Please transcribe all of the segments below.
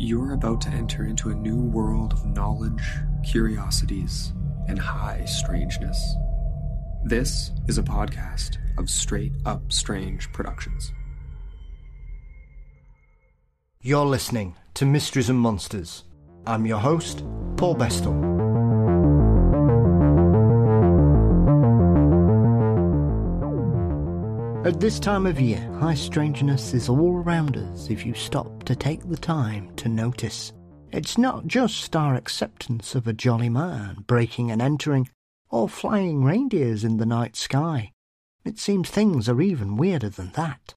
You're about to enter into a new world of knowledge, curiosities, and high strangeness. This is a podcast of Straight Up Strange Productions. You're listening to Mysteries and Monsters. I'm your host, Paul Bestel. At this time of year, high strangeness is all around us if you stop to take the time to notice. It's not just our acceptance of a jolly man breaking and entering, or flying reindeers in the night sky. It seems things are even weirder than that.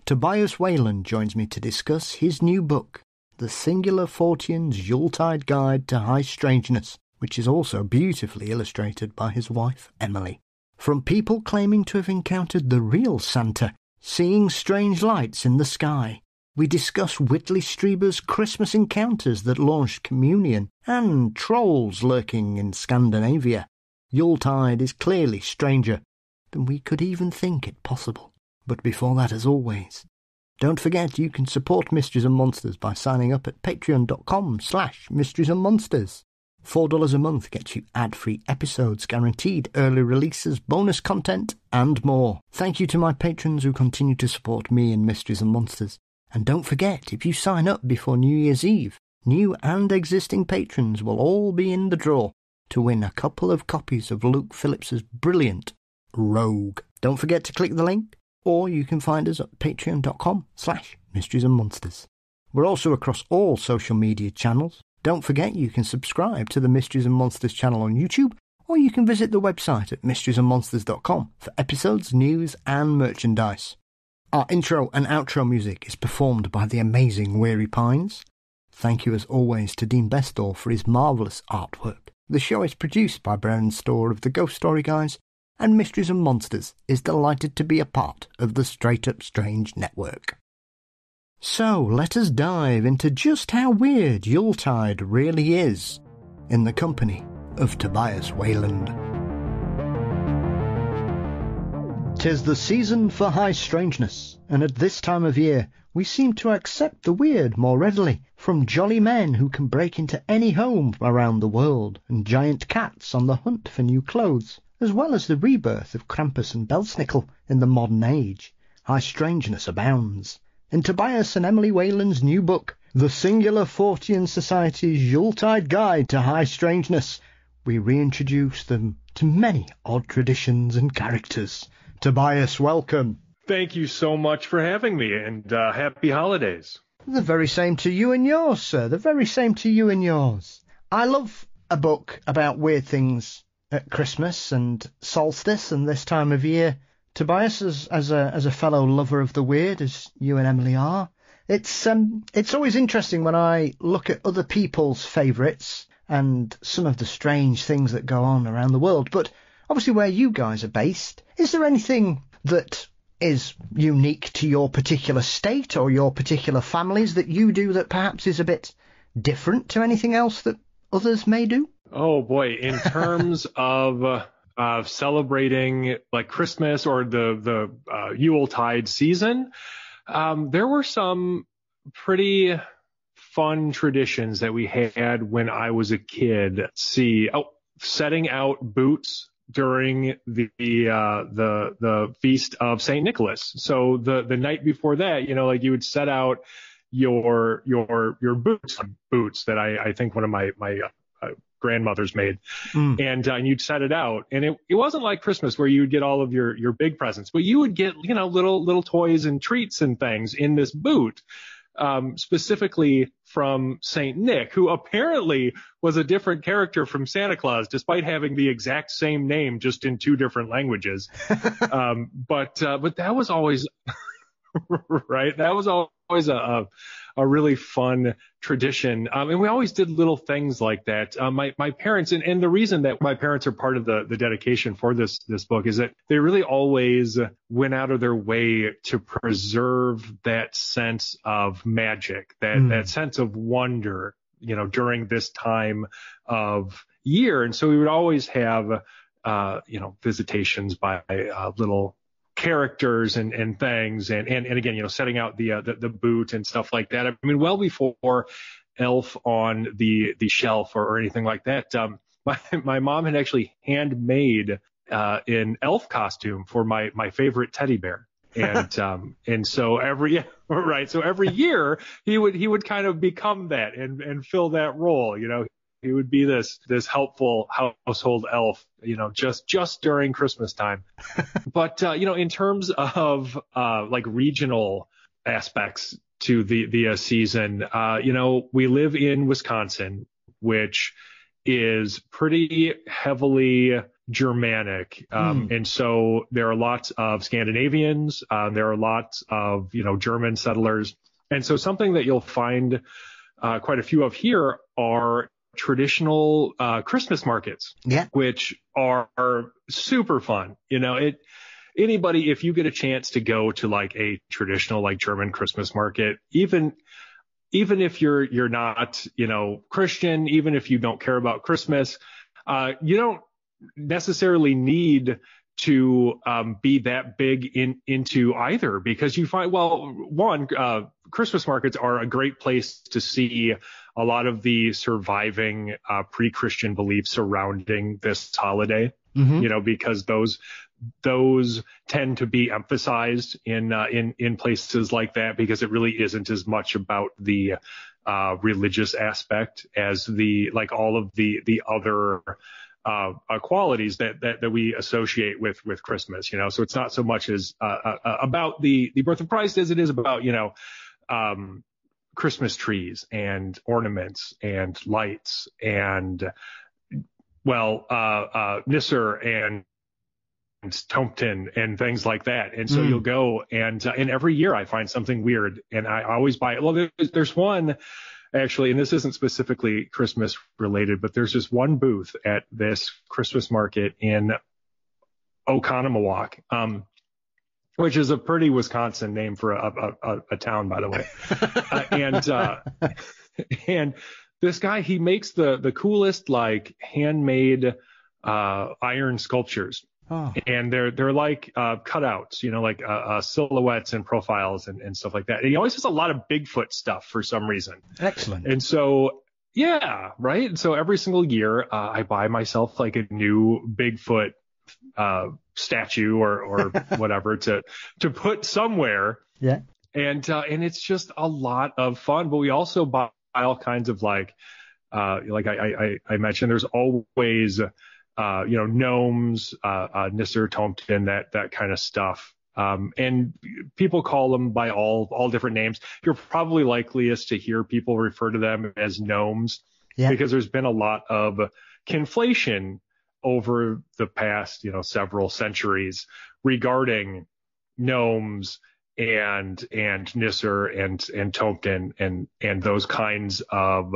Tobias Wayland joins me to discuss his new book, The Singular Fortean's Yuletide Guide to High Strangeness, which is also beautifully illustrated by his wife, Emily. From people claiming to have encountered the real Santa, seeing strange lights in the sky, we discuss Whitley Strieber's Christmas encounters that launched communion, and trolls lurking in Scandinavia. Yuletide is clearly stranger than we could even think it possible. But before that, as always, don't forget you can support Mysteries and Monsters by signing up at patreon.com/mysteriesandmonsters. $4 a month gets you ad-free episodes, guaranteed early releases, bonus content, and more. Thank you to my patrons who continue to support me in Mysteries and Monsters. And don't forget, if you sign up before New Year's Eve, new and existing patrons will all be in the draw to win a couple of copies of Luke Phillips's brilliant Rogue. Don't forget to click the link, or you can find us at patreon.com/mysteriesandmonsters. We're also across all social media channels. Don't forget you can subscribe to the Mysteries and Monsters channel on YouTube, or you can visit the website at mysteriesandmonsters.com for episodes, news, and merchandise. Our intro and outro music is performed by the amazing Weary Pines. Thank you as always to Dean Bestor for his marvellous artwork. The show is produced by Brennan Storr of the Ghost Story Guys, and Mysteries and Monsters is delighted to be a part of the Straight Up Strange network. So let us dive into just how weird Yuletide really is, in the company of Tobias Wayland. 'Tis the season for high strangeness, and at this time of year we seem to accept the weird more readily, from jolly men who can break into any home around the world, and giant cats on the hunt for new clothes, as well as the rebirth of Krampus and Belsnickel in the modern age. High strangeness abounds. In Tobias and Emily Wayland's new book, The Singular Fortean Society's Yuletide Guide to High Strangeness, we reintroduce them to many odd traditions and characters. Tobias, welcome. Thank you so much for having me, and happy holidays. The very same to you and yours, sir. The very same to you and yours. I love a book about weird things at Christmas and solstice and this time of year. Tobias, as a fellow lover of the weird, as you and Emily are, it's always interesting when I look at other people's favourites and some of the strange things that go on around the world. But obviously where you guys are based, is there anything that is unique to your particular state or your particular families that you do that perhaps is a bit different to anything else that others may do? Oh boy, in terms of celebrating like Christmas or the Yuletide season, there were some pretty fun traditions that we had when I was a kid. Setting out boots during the feast of Saint Nicholas. So the night before that, like you would set out your boots that I think one of my grandmother's made, and you'd set it out, and it wasn't like Christmas where you would get all of your big presents, but you would get little toys and treats and things in this boot, specifically from Saint Nick, who apparently was a different character from Santa Claus, despite having the exact same name, just in two different languages. But that was always right. That was always a really fun tradition. And we always did little things like that. My parents, and the reason that my parents are part of the dedication for this book is that they really always went out of their way to preserve that sense of magic, that sense of wonder, during this time of year. And so we would always have, visitations by little characters and things, and again, setting out the boot and stuff like that. I mean, well before Elf on the shelf or anything like that, my mom had actually handmade an elf costume for my favorite teddy bear. And so every year he would kind of become that and fill that role. He would be this helpful household elf, just during Christmas time. But in terms of like regional aspects to the season, we live in Wisconsin, which is pretty heavily Germanic. And so there are lots of Scandinavians. There are lots of, German settlers. And so something that you'll find quite a few of here are traditional Christmas markets, which are super fun. Anybody, if you get a chance to go to like a traditional like German Christmas market, even if you're not, Christian, even if you don't care about Christmas, you don't necessarily need to be that big into either, because you find, Christmas markets are a great place to see a lot of the surviving pre-Christian beliefs surrounding this holiday, because those tend to be emphasized in places like that, because it really isn't as much about the religious aspect as all of the other qualities that we associate with Christmas, so it's not so much as about the birth of Christ as it is about Christmas trees and ornaments and lights and Nisser and Tompton and things like that. And so you'll go and every year I find something weird and I always buy it. Well, there's one actually, and this isn't specifically Christmas related, but there's just one booth at this Christmas market in Oconomowoc, which is a pretty Wisconsin name for a town, by the way. And this guy, he makes the coolest like handmade iron sculptures. Oh. And they're like cutouts, like silhouettes and profiles and stuff like that. And he always has a lot of Bigfoot stuff for some reason. Excellent. And so, yeah, right. And so every single year I buy myself like a new Bigfoot statue or whatever to put somewhere. Yeah. And it's just a lot of fun. But we also buy all kinds of like I mentioned, there's always gnomes, Nisser, Tompton, that kind of stuff. And people call them by all different names. You're probably likeliest to hear people refer to them as gnomes, because there's been a lot of conflation over the past, several centuries regarding gnomes and Nisser and Tompton and those kinds of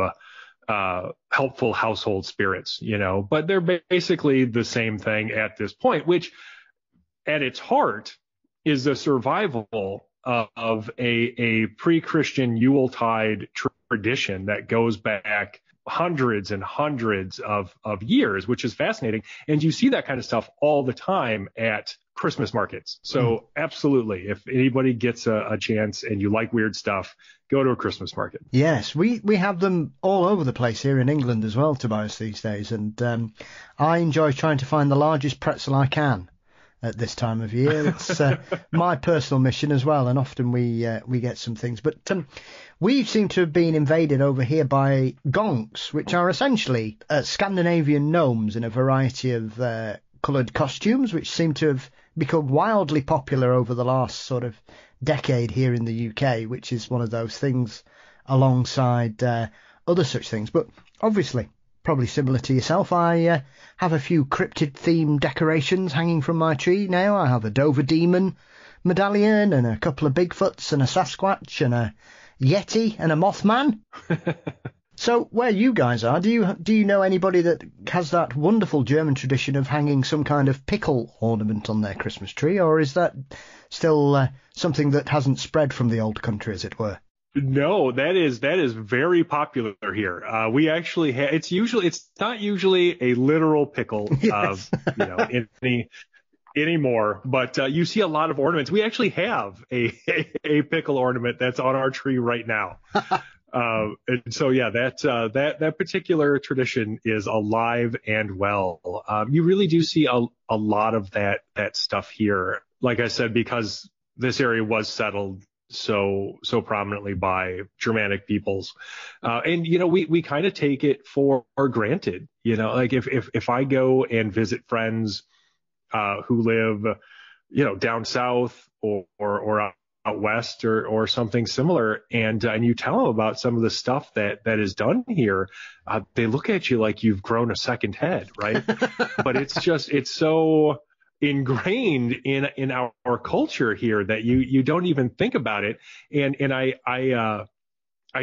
helpful household spirits, but they're basically the same thing at this point, which at its heart is the survival of a pre-Christian Yuletide tradition that goes back hundreds and hundreds of years, which is fascinating. And you see that kind of stuff all the time at Christmas markets. So absolutely, if anybody gets a chance and you like weird stuff, go to a Christmas market. Yes, we have them all over the place here in England as well, Tobias, these days. And I enjoy trying to find the largest pretzel I can at this time of year. It's my personal mission as well, and often we get some things. But we seem to have been invaded over here by gonks, which are essentially Scandinavian gnomes in a variety of coloured costumes, which seem to have become wildly popular over the last sort of decade here in the UK, which is one of those things alongside other such things. But obviously, probably similar to yourself, I have a few cryptid-themed decorations hanging from my tree now. I have a Dover Demon medallion and a couple of Bigfoots and a Sasquatch and a Yeti and a Mothman. So where you guys are, do you know anybody that has that wonderful German tradition of hanging some kind of pickle ornament on their Christmas tree, or is that still something that hasn't spread from the old country, as it were? No, that is very popular here. We actually it's not usually a literal pickle, yes. in any anymore, but you see a lot of ornaments. We actually have a pickle ornament that's on our tree right now. And so, yeah, that particular tradition is alive and well. You really do see a lot of that stuff here. Like I said, because this area was settled so prominently by Germanic peoples. And, we kind of take it for granted, like if I go and visit friends, who live, down south or out west or something similar, and you tell them about some of the stuff that is done here, they look at you like you've grown a second head, right? But it's so ingrained in our culture here that you don't even think about it, and I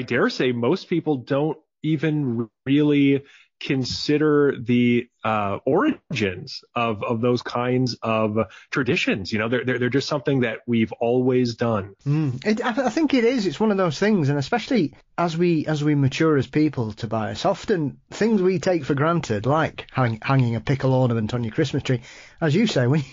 dare say most people don't even really consider the origins of those kinds of traditions. They're just something that we've always done. I think it is. It's one of those things, and especially as we mature as people, Tobias, often things we take for granted, like hanging a pickle ornament on your Christmas tree, as you say, when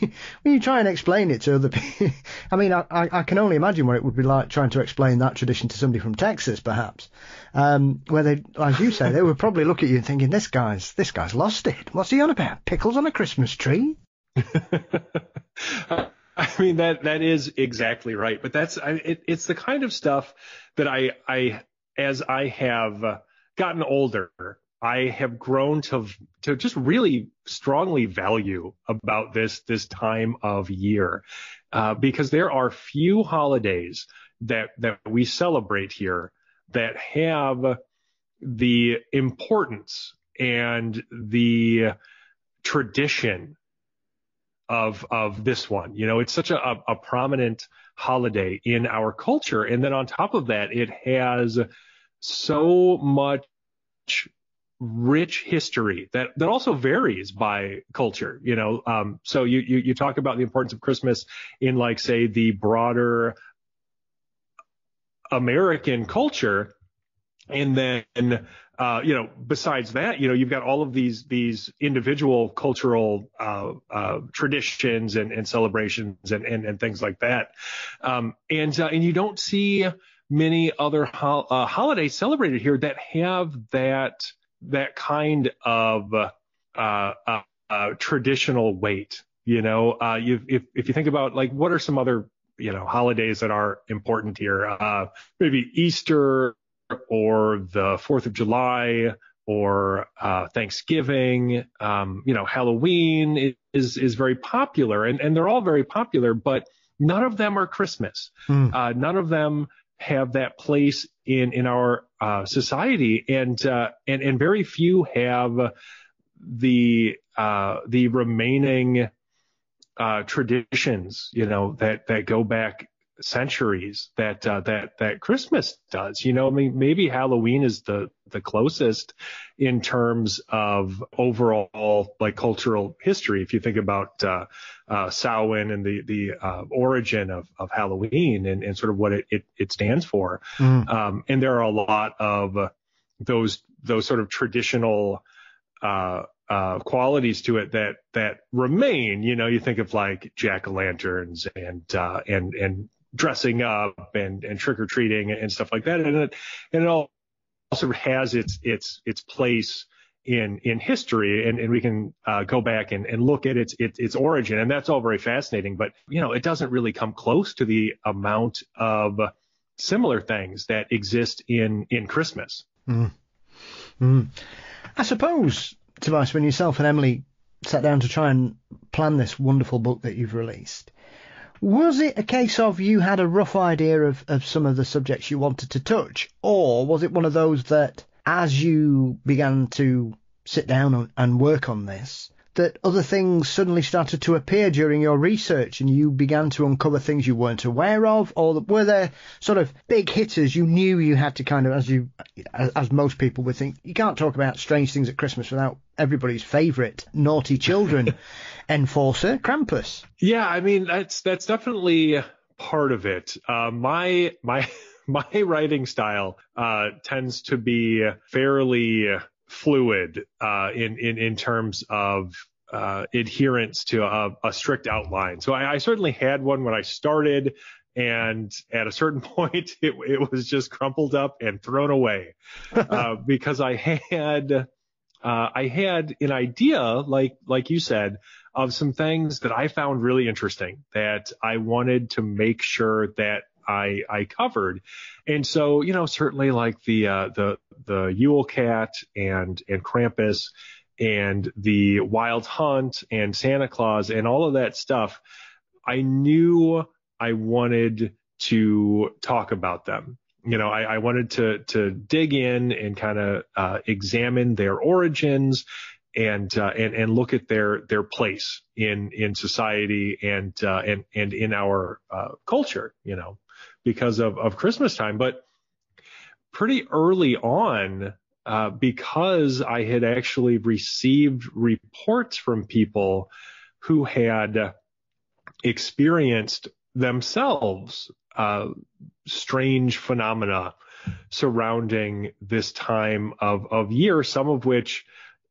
you try and explain it to other people, I mean, I can only imagine what it would be like trying to explain that tradition to somebody from Texas, perhaps, where they, as you say, they would probably look at you and thinking, this guy's lost it. What's he on about? Pickles on a Christmas tree? I mean, that is exactly right. But it's the kind of stuff that I as I have gotten older, I have grown to just really strongly value about this time of year, because there are few holidays that we celebrate here that have the importance and the tradition of this one. It's such a prominent holiday in our culture, and then on top of that, it has so much rich history that also varies by culture. So you talk about the importance of Christmas in, like, say, the broader American culture, and then besides that, you've got all of these individual cultural traditions and celebrations and things like that, and you don't see many other holidays celebrated here that have that kind of traditional weight. If you think about, like, what are some other holidays that are important here, maybe Easter or the 4th of July or Thanksgiving, Halloween is very popular, and they're all very popular, but none of them are Christmas. None of them have that place in our society, and very few have the remaining traditions, that go back centuries that Christmas does. I mean, maybe Halloween is the closest in terms of overall, like, cultural history. If you think about Samhain and the origin of Halloween and sort of what it stands for, and there are a lot of those sort of traditional qualities to it that remain. You think of, like, jack-o'-lanterns and dressing up and trick-or-treating and stuff like that, and it all also has its place in history, and we can go back and look at its origin, and that's all very fascinating. But it doesn't really come close to the amount of similar things that exist in Christmas. I suppose, Tobias, when yourself and Emily sat down to try and plan this wonderful book that you've released, was it a case of you had a rough idea of some of the subjects you wanted to touch, or was it one of those that, as you began to sit down and work on this, that other things suddenly started to appear during your research and you began to uncover things you weren't aware of? Or were there sort of big hitters you knew you had to kind of, as most people would think, you can't talk about strange things at Christmas without everybody's favourite naughty children enforcer, Krampus? Yeah, I mean, that's definitely part of it. My writing style tends to be fairly fluid in terms of adherence to a strict outline. So I certainly had one when I started, and at a certain point, it was just crumpled up and thrown away because I had an idea, like you said, of some things that I found really interesting that I wanted to make sure that I covered. And so, certainly like the Yule Cat and Krampus and the Wild Hunt and Santa Claus and all of that stuff, I knew I wanted to talk about them. I wanted to dig in and kind of examine their origins and look at their place in society and in our culture, because of Christmas time. But pretty early on, because I had actually received reports from people who had experienced themselves strange phenomena surrounding this time of year, some of which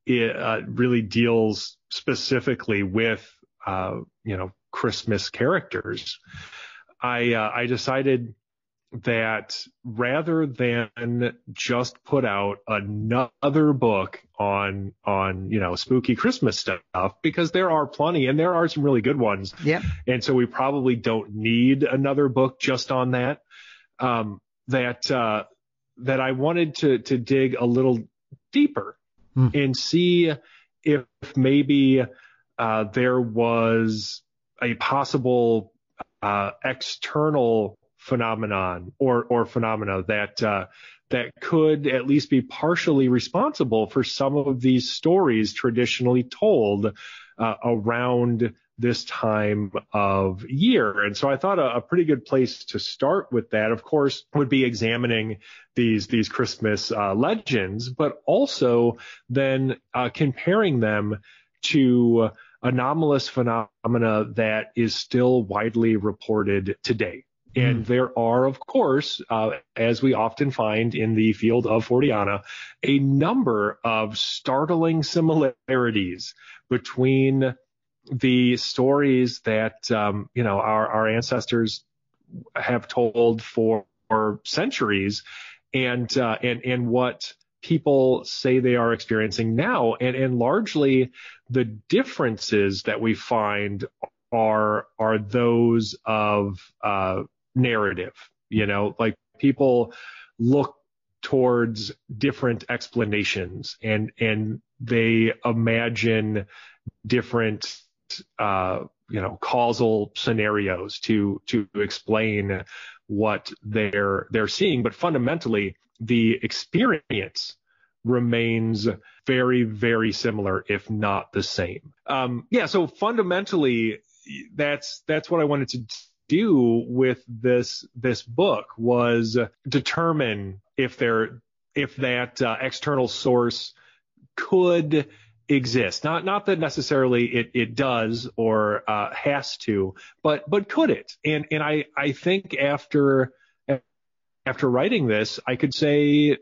it really deals specifically with Christmas characters. I decided that rather than just put out another book on spooky Christmas stuff, because there are plenty and there are some really good ones. Yeah. And so we probably don't need another book just on that. That I wanted to dig a little deeper and see if maybe there was a possible external phenomenon or phenomena that could at least be partially responsible for some of these stories traditionally told around this time of year. And so I thought a pretty good place to start with that, of course, would be examining these Christmas legends, but also then comparing them to anomalous phenomena that is still widely reported today. And there are, of course, as we often find in the field of Forteana, a number of startling similarities between the stories that our ancestors have told for centuries and what people say they are experiencing now, and largely the differences that we find are those of narrative. Like people look towards different explanations and they imagine different causal scenarios to explain what they're seeing, but fundamentally the experience remains very, very similar, if not the same. So fundamentally, that's what I wanted to do with this book, was determine if that external source could exist. Not that necessarily it does or has to, but could it? And I think after writing this, I could say,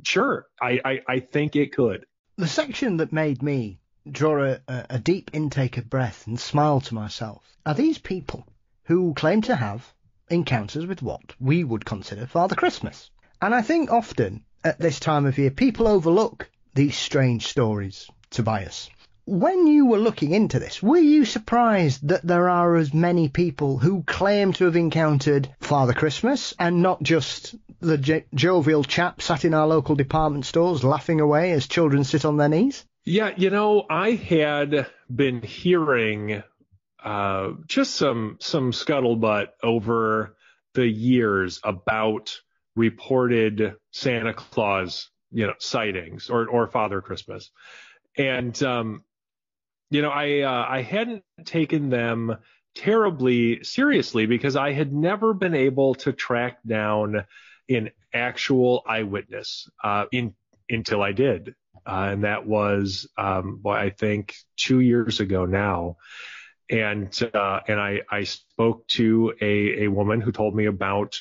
sure, I think it could. The section that made me draw a deep intake of breath and smile to myself are these people who claim to have encounters with what we would consider Father Christmas. And I think often at this time of year, people overlook these strange stories, Tobias. When you were looking into this, were you surprised that there are as many people who claim to have encountered Father Christmas and not just the jovial chap sat in our local department stores laughing away as children sit on their knees? Yeah, I had been hearing just some scuttlebutt over the years about reported Santa Claus, sightings or Father Christmas. And, I hadn't taken them terribly seriously because I had never been able to track down an actual eyewitness until I did. And that was, I think 2 years ago now. And I spoke to a woman who told me about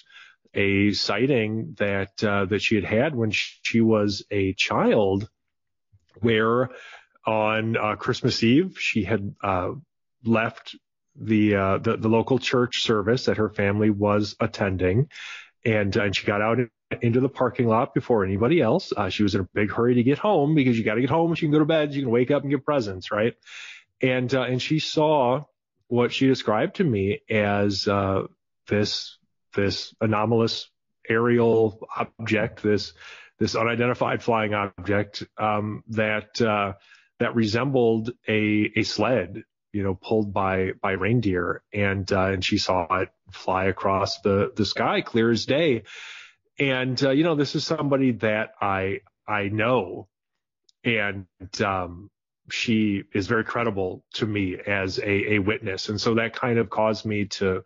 a sighting that she had when she was a child, where on Christmas Eve. She had left the local church service that her family was attending, and she got out into the parking lot before anybody else. She was in a big hurry to get home, because you got to get home so you can go to bed, so you can wake up and get presents, right? And she saw what she described to me as this anomalous aerial object, this unidentified flying object that resembled a sled, pulled by reindeer, and she saw it fly across the sky clear as day. And this is somebody that I know, and she is very credible to me as a witness, and so that kind of caused me to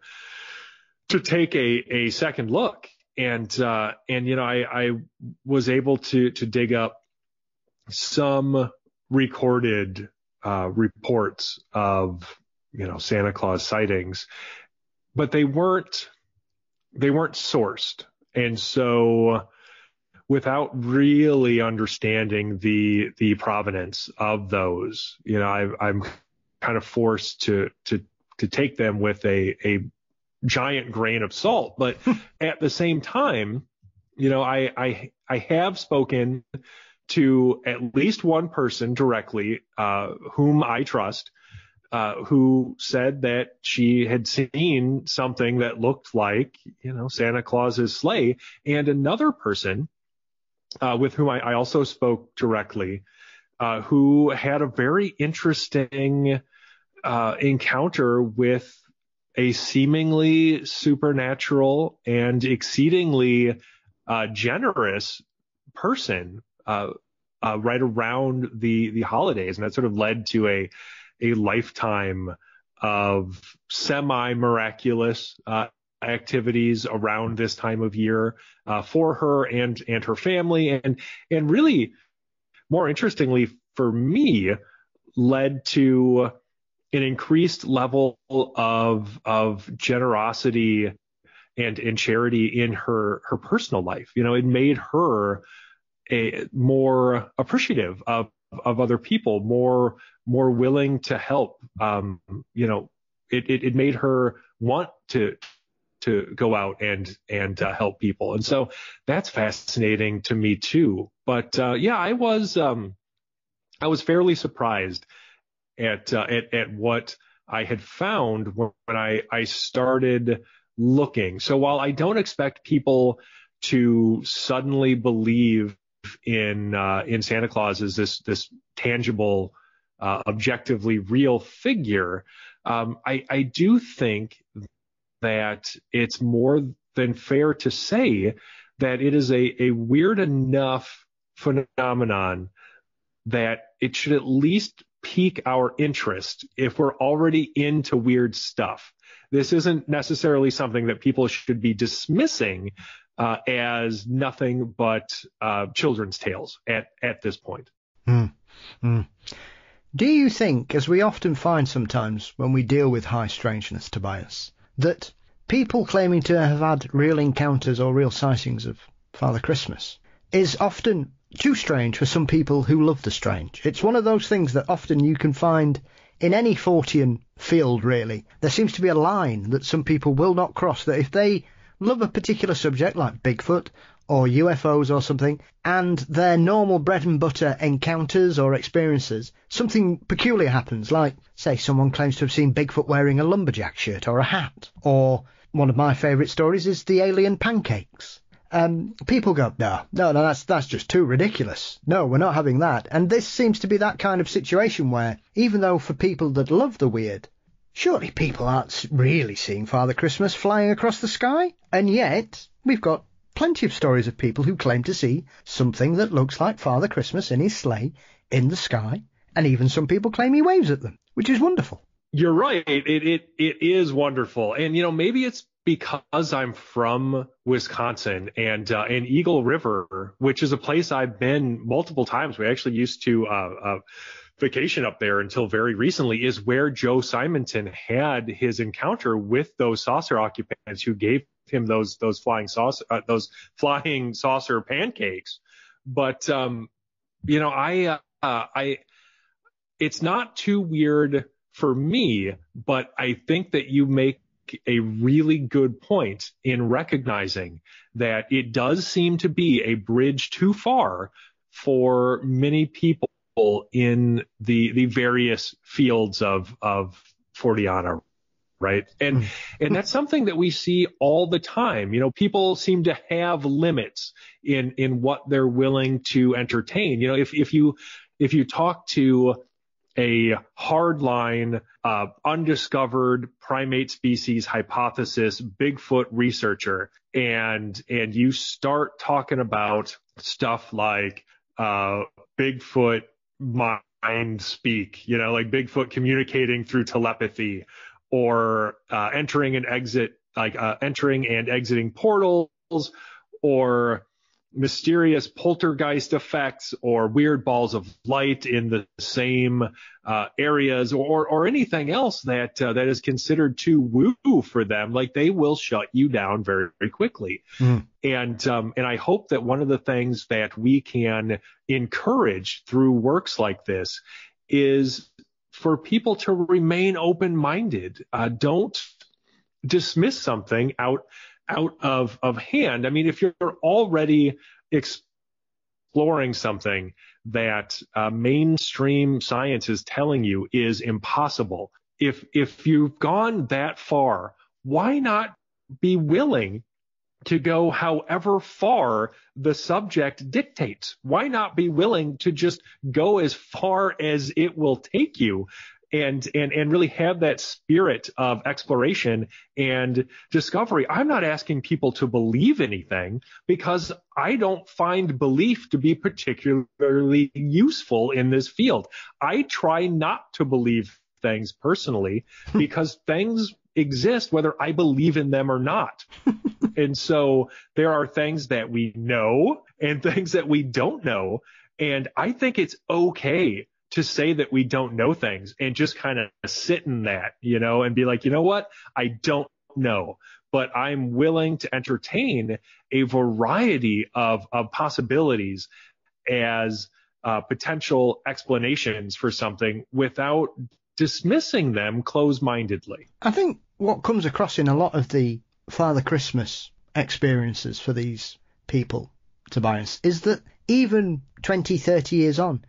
take a second look, and I was able to dig up some recorded reports of Santa Claus sightings, but they weren't sourced, and so without really understanding the provenance of those, I'm kind of forced to take them with a giant grain of salt. But at the same time, I have spoken to at least one person directly, whom I trust, who said that she had seen something that looked like, Santa Claus's sleigh, and another person, with whom I also spoke directly, who had a very interesting encounter with a seemingly supernatural and exceedingly generous person right around the holidays, and that sort of led to a lifetime of semi-miraculous activities around this time of year for her and her family, and really, more interestingly for me, led to an increased level of generosity and charity in her personal life. It made her more appreciative of other people, more willing to help. It made her want to go out and help people. And so that's fascinating to me too. But I was fairly surprised at what I had found when I started looking. So while I don't expect people to suddenly believe in Santa Claus as this tangible, objectively real figure, I do think that it's more than fair to say that it is a weird enough phenomenon that it should at least pique our interest if we're already into weird stuff. This isn't necessarily something that people should be dismissing as nothing but children's tales at this point. Do you think, as we often find sometimes when we deal with high strangeness, Tobias, that people claiming to have had real encounters or real sightings of Father Christmas is often too strange for some people who love the strange? It's one of those things that often you can find in any Fortean field, really. There seems to be a line that some people will not cross, that if they love a particular subject like Bigfoot or UFOs or something, and their normal bread and butter encounters or experiences, something peculiar happens, like, say, someone claims to have seen Bigfoot wearing a lumberjack shirt or a hat, or one of my favourite stories is the alien pancakes. People go, no, that's just too ridiculous. No, we're not having that. And this seems to be that kind of situation where, even though for people that love the weird, surely people aren't really seeing Father Christmas flying across the sky. And yet, we've got plenty of stories of people who claim to see something that looks like Father Christmas in his sleigh in the sky. And even some people claim he waves at them, which is wonderful. You're right. It is wonderful. And, maybe it's because I'm from Wisconsin and Eagle River, which is a place I've been multiple times. We actually used to vacation up there until very recently, is where Joe Simonton had his encounter with those saucer occupants who gave him those flying saucer pancakes. But I it's not too weird for me, but I think that you make a really good point in recognizing that it does seem to be a bridge too far for many people in the various fields of Forteana, right? And that's something that we see all the time. People seem to have limits in what they're willing to entertain. If you talk to a hardline, undiscovered primate species hypothesis Bigfoot researcher, and you start talking about stuff like Bigfoot mind speak, like Bigfoot communicating through telepathy, or entering and exiting portals, or mysterious poltergeist effects, or weird balls of light in the same areas, or anything else that is considered too woo for them, like they will shut you down very, very quickly. And I hope that one of the things that we can encourage through works like this is for people to remain open-minded. Don't dismiss something out of hand. I mean, if you're already exploring something that mainstream science is telling you is impossible, if you've gone that far, why not be willing to go however far the subject dictates? Why not be willing to just go as far as it will take you, and really have that spirit of exploration and discovery? I'm not asking people to believe anything, because I don't find belief to be particularly useful in this field. I try not to believe things personally, because things exist whether I believe in them or not. And so there are things that we know and things that we don't know. And I think it's okay to say that we don't know things and just kind of sit in that, and be like, you know what? I don't know, but I'm willing to entertain a variety of possibilities as potential explanations for something without dismissing them closed-mindedly. I think what comes across in a lot of the Father Christmas experiences for these people, Tobias, is that even 20, 30 years on,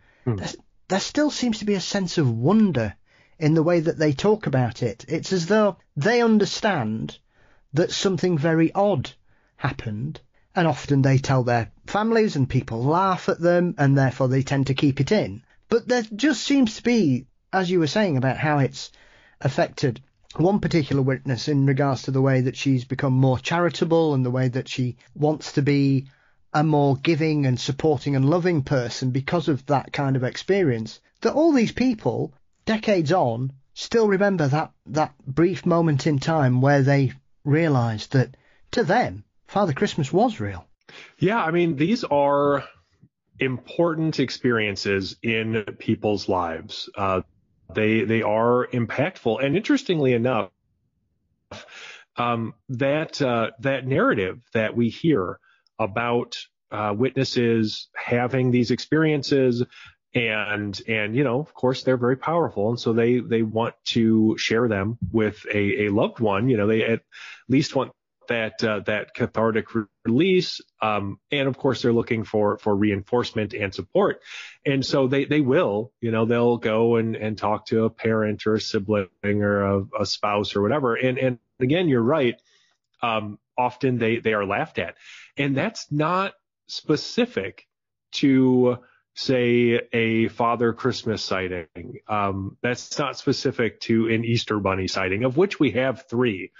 there still seems to be a sense of wonder in the way that they talk about it. It's as though they understand that something very odd happened, and often they tell their families and people laugh at them, and therefore they tend to keep it in. But there just seems to be, as you were saying about how it's affected one particular witness in regards to the way that she's become more charitable and the way that she wants to be a more giving and supporting and loving person because of that kind of experience, that all these people, decades on, still remember that brief moment in time where they realised that, to them, Father Christmas was real. Yeah, I mean, these are important experiences in people's lives. They are impactful. And interestingly enough, that narrative that we hear about witnesses having these experiences, and of course they're very powerful, and so they want to share them with a loved one. They at least want that cathartic release, and of course they're looking for reinforcement and support, and so they will, they'll go and talk to a parent or a sibling or a spouse or whatever, and again, you're right, often they are laughed at, and that's not specific to, say, a Father Christmas sighting. That's not specific to an Easter Bunny sighting, of which we have 3.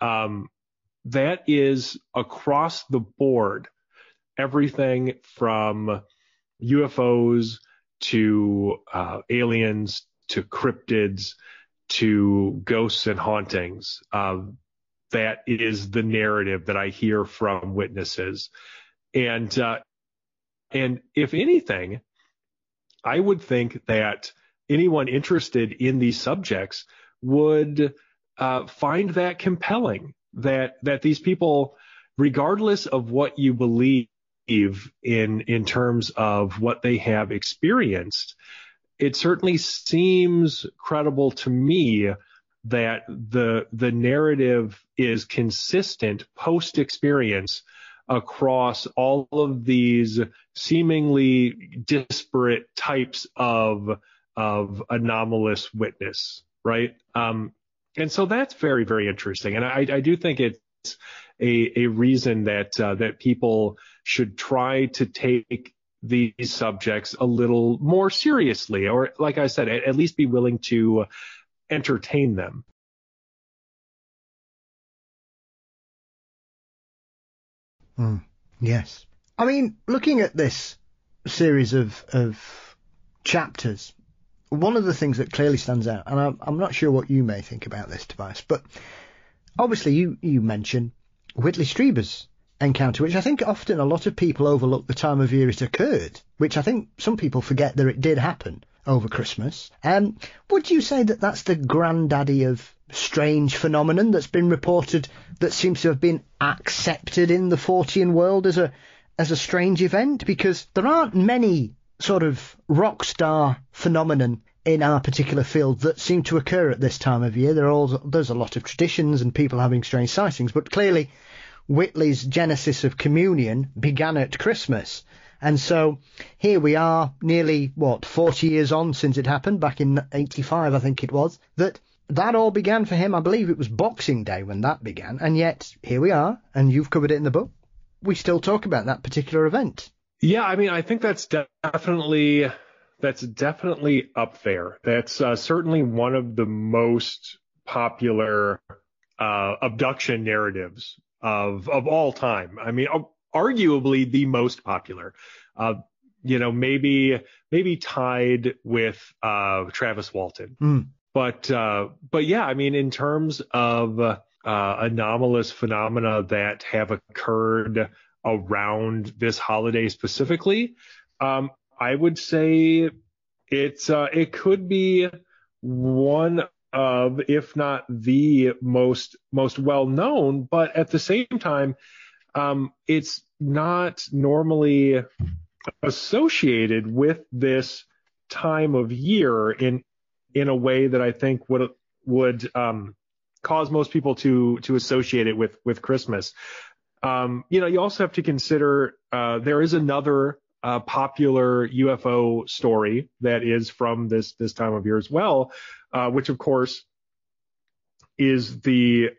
That is across the board, everything from UFOs to aliens to cryptids to ghosts and hauntings. That is the narrative that I hear from witnesses. And if anything, I would think that anyone interested in these subjects would find that compelling, that these people, regardless of what you believe in terms of what they have experienced, it certainly seems credible to me that the narrative is consistent post-experience across all of these seemingly disparate types of anomalous witness, right? And so that's very, very interesting. And I do think it's a reason that people should try to take these subjects a little more seriously, or like I said, at least be willing to entertain them. Yes. I mean, looking at this series of chapters, one of the things that clearly stands out, and I'm not sure what you may think about this, Tobias, but obviously you mentioned Whitley Strieber's encounter, which I think often a lot of people overlook the time of year it occurred, which I think some people forget that it did happen over Christmas. Would you say that that's the granddaddy of strange phenomenon that's been reported that seems to have been accepted in the Fortean world as a strange event? Because there aren't many sort of rock star phenomenon in our particular field that seem to occur at this time of year. There's a lot of traditions and people having strange sightings, but clearly Whitley's genesis of communion began at Christmas. And so here we are, nearly, 40 years on since it happened, back in 85, I think it was, that all began for him. I believe it was Boxing Day when that began. And yet here we are, and you've covered it in the book. We still talk about that particular event. Yeah, I mean, I think that's definitely up there. That's certainly one of the most popular abduction narratives of all time. I mean, arguably the most popular. Maybe tied with Travis Walton. But yeah, I mean, in terms of anomalous phenomena that have occurred around this holiday specifically, I would say it could be one of, if not the most well known, but at the same time, it's not normally associated with this time of year in a way that I think would cause most people to associate it with Christmas. You also have to consider there is another popular UFO story that is from this time of year as well, which of course is the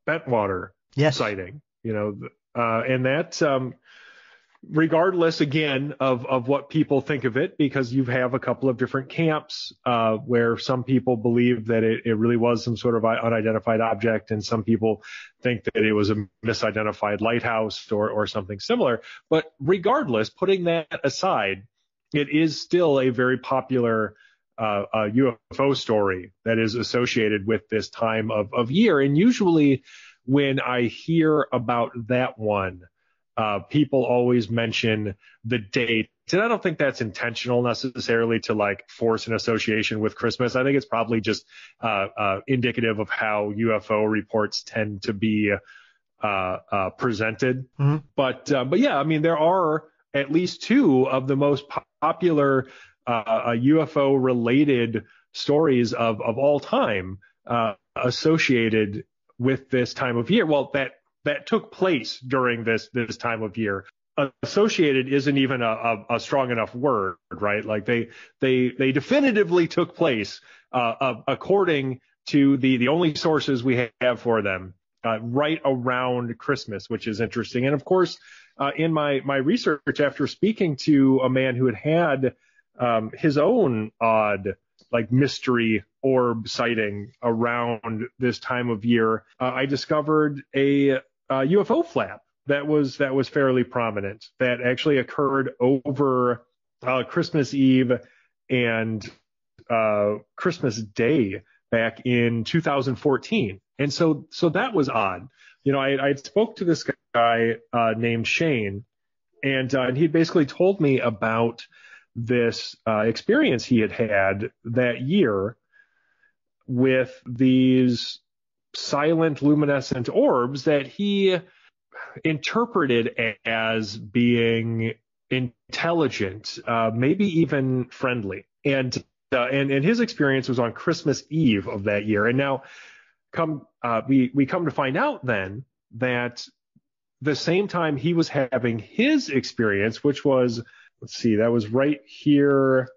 Bentwater sighting. And that, regardless again of what people think of it, because you have a couple of different camps where some people believe that it really was some sort of unidentified object, and some people think that it was a misidentified lighthouse or something similar. But regardless, putting that aside, it is still a very popular UFO story that is associated with this time of year. And usually when I hear about that one, people always mention the date. And I don't think that's intentional necessarily to force an association with Christmas. I think it's probably just indicative of how UFO reports tend to be presented. Mm-hmm. But yeah, I mean, there are at least two of the most popular UFO related stories of all time associated with this time of year. Well, that took place during this time of year. Associated isn't even a strong enough word, right? Like they definitively took place according to the only sources we have for them right around Christmas, which is interesting. And of course, in my research, after speaking to a man who had his own odd mystery orb sighting around this time of year, I discovered a UFO flap that was fairly prominent, that actually occurred over Christmas Eve and Christmas Day back in 2014. And so that was odd. I spoke to this guy named Shane, and he basically told me about this experience he had that year with these silent luminescent orbs that he interpreted as being intelligent, maybe even friendly. and his experience was on Christmas Eve of that year. And now we come to find out then that the same time he was having his experience, which was, that was right here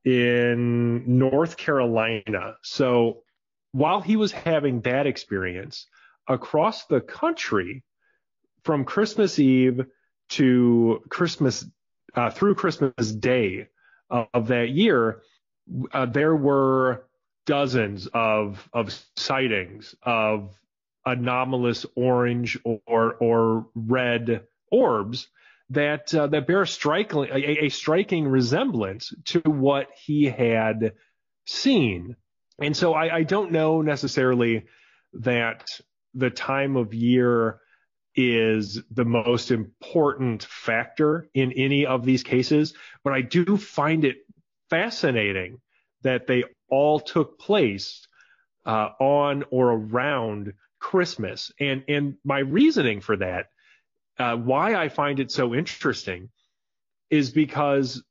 in North Carolina. So while he was having that experience, across the country from Christmas Eve to Christmas, through Christmas Day of that year, there were dozens of sightings of anomalous orange or red orbs that bear a striking resemblance to what he had seen. And so I don't know necessarily that the time of year is the most important factor in any of these cases, but I do find it fascinating that they all took place on or around Christmas. And my reasoning for that, why I find it so interesting, is because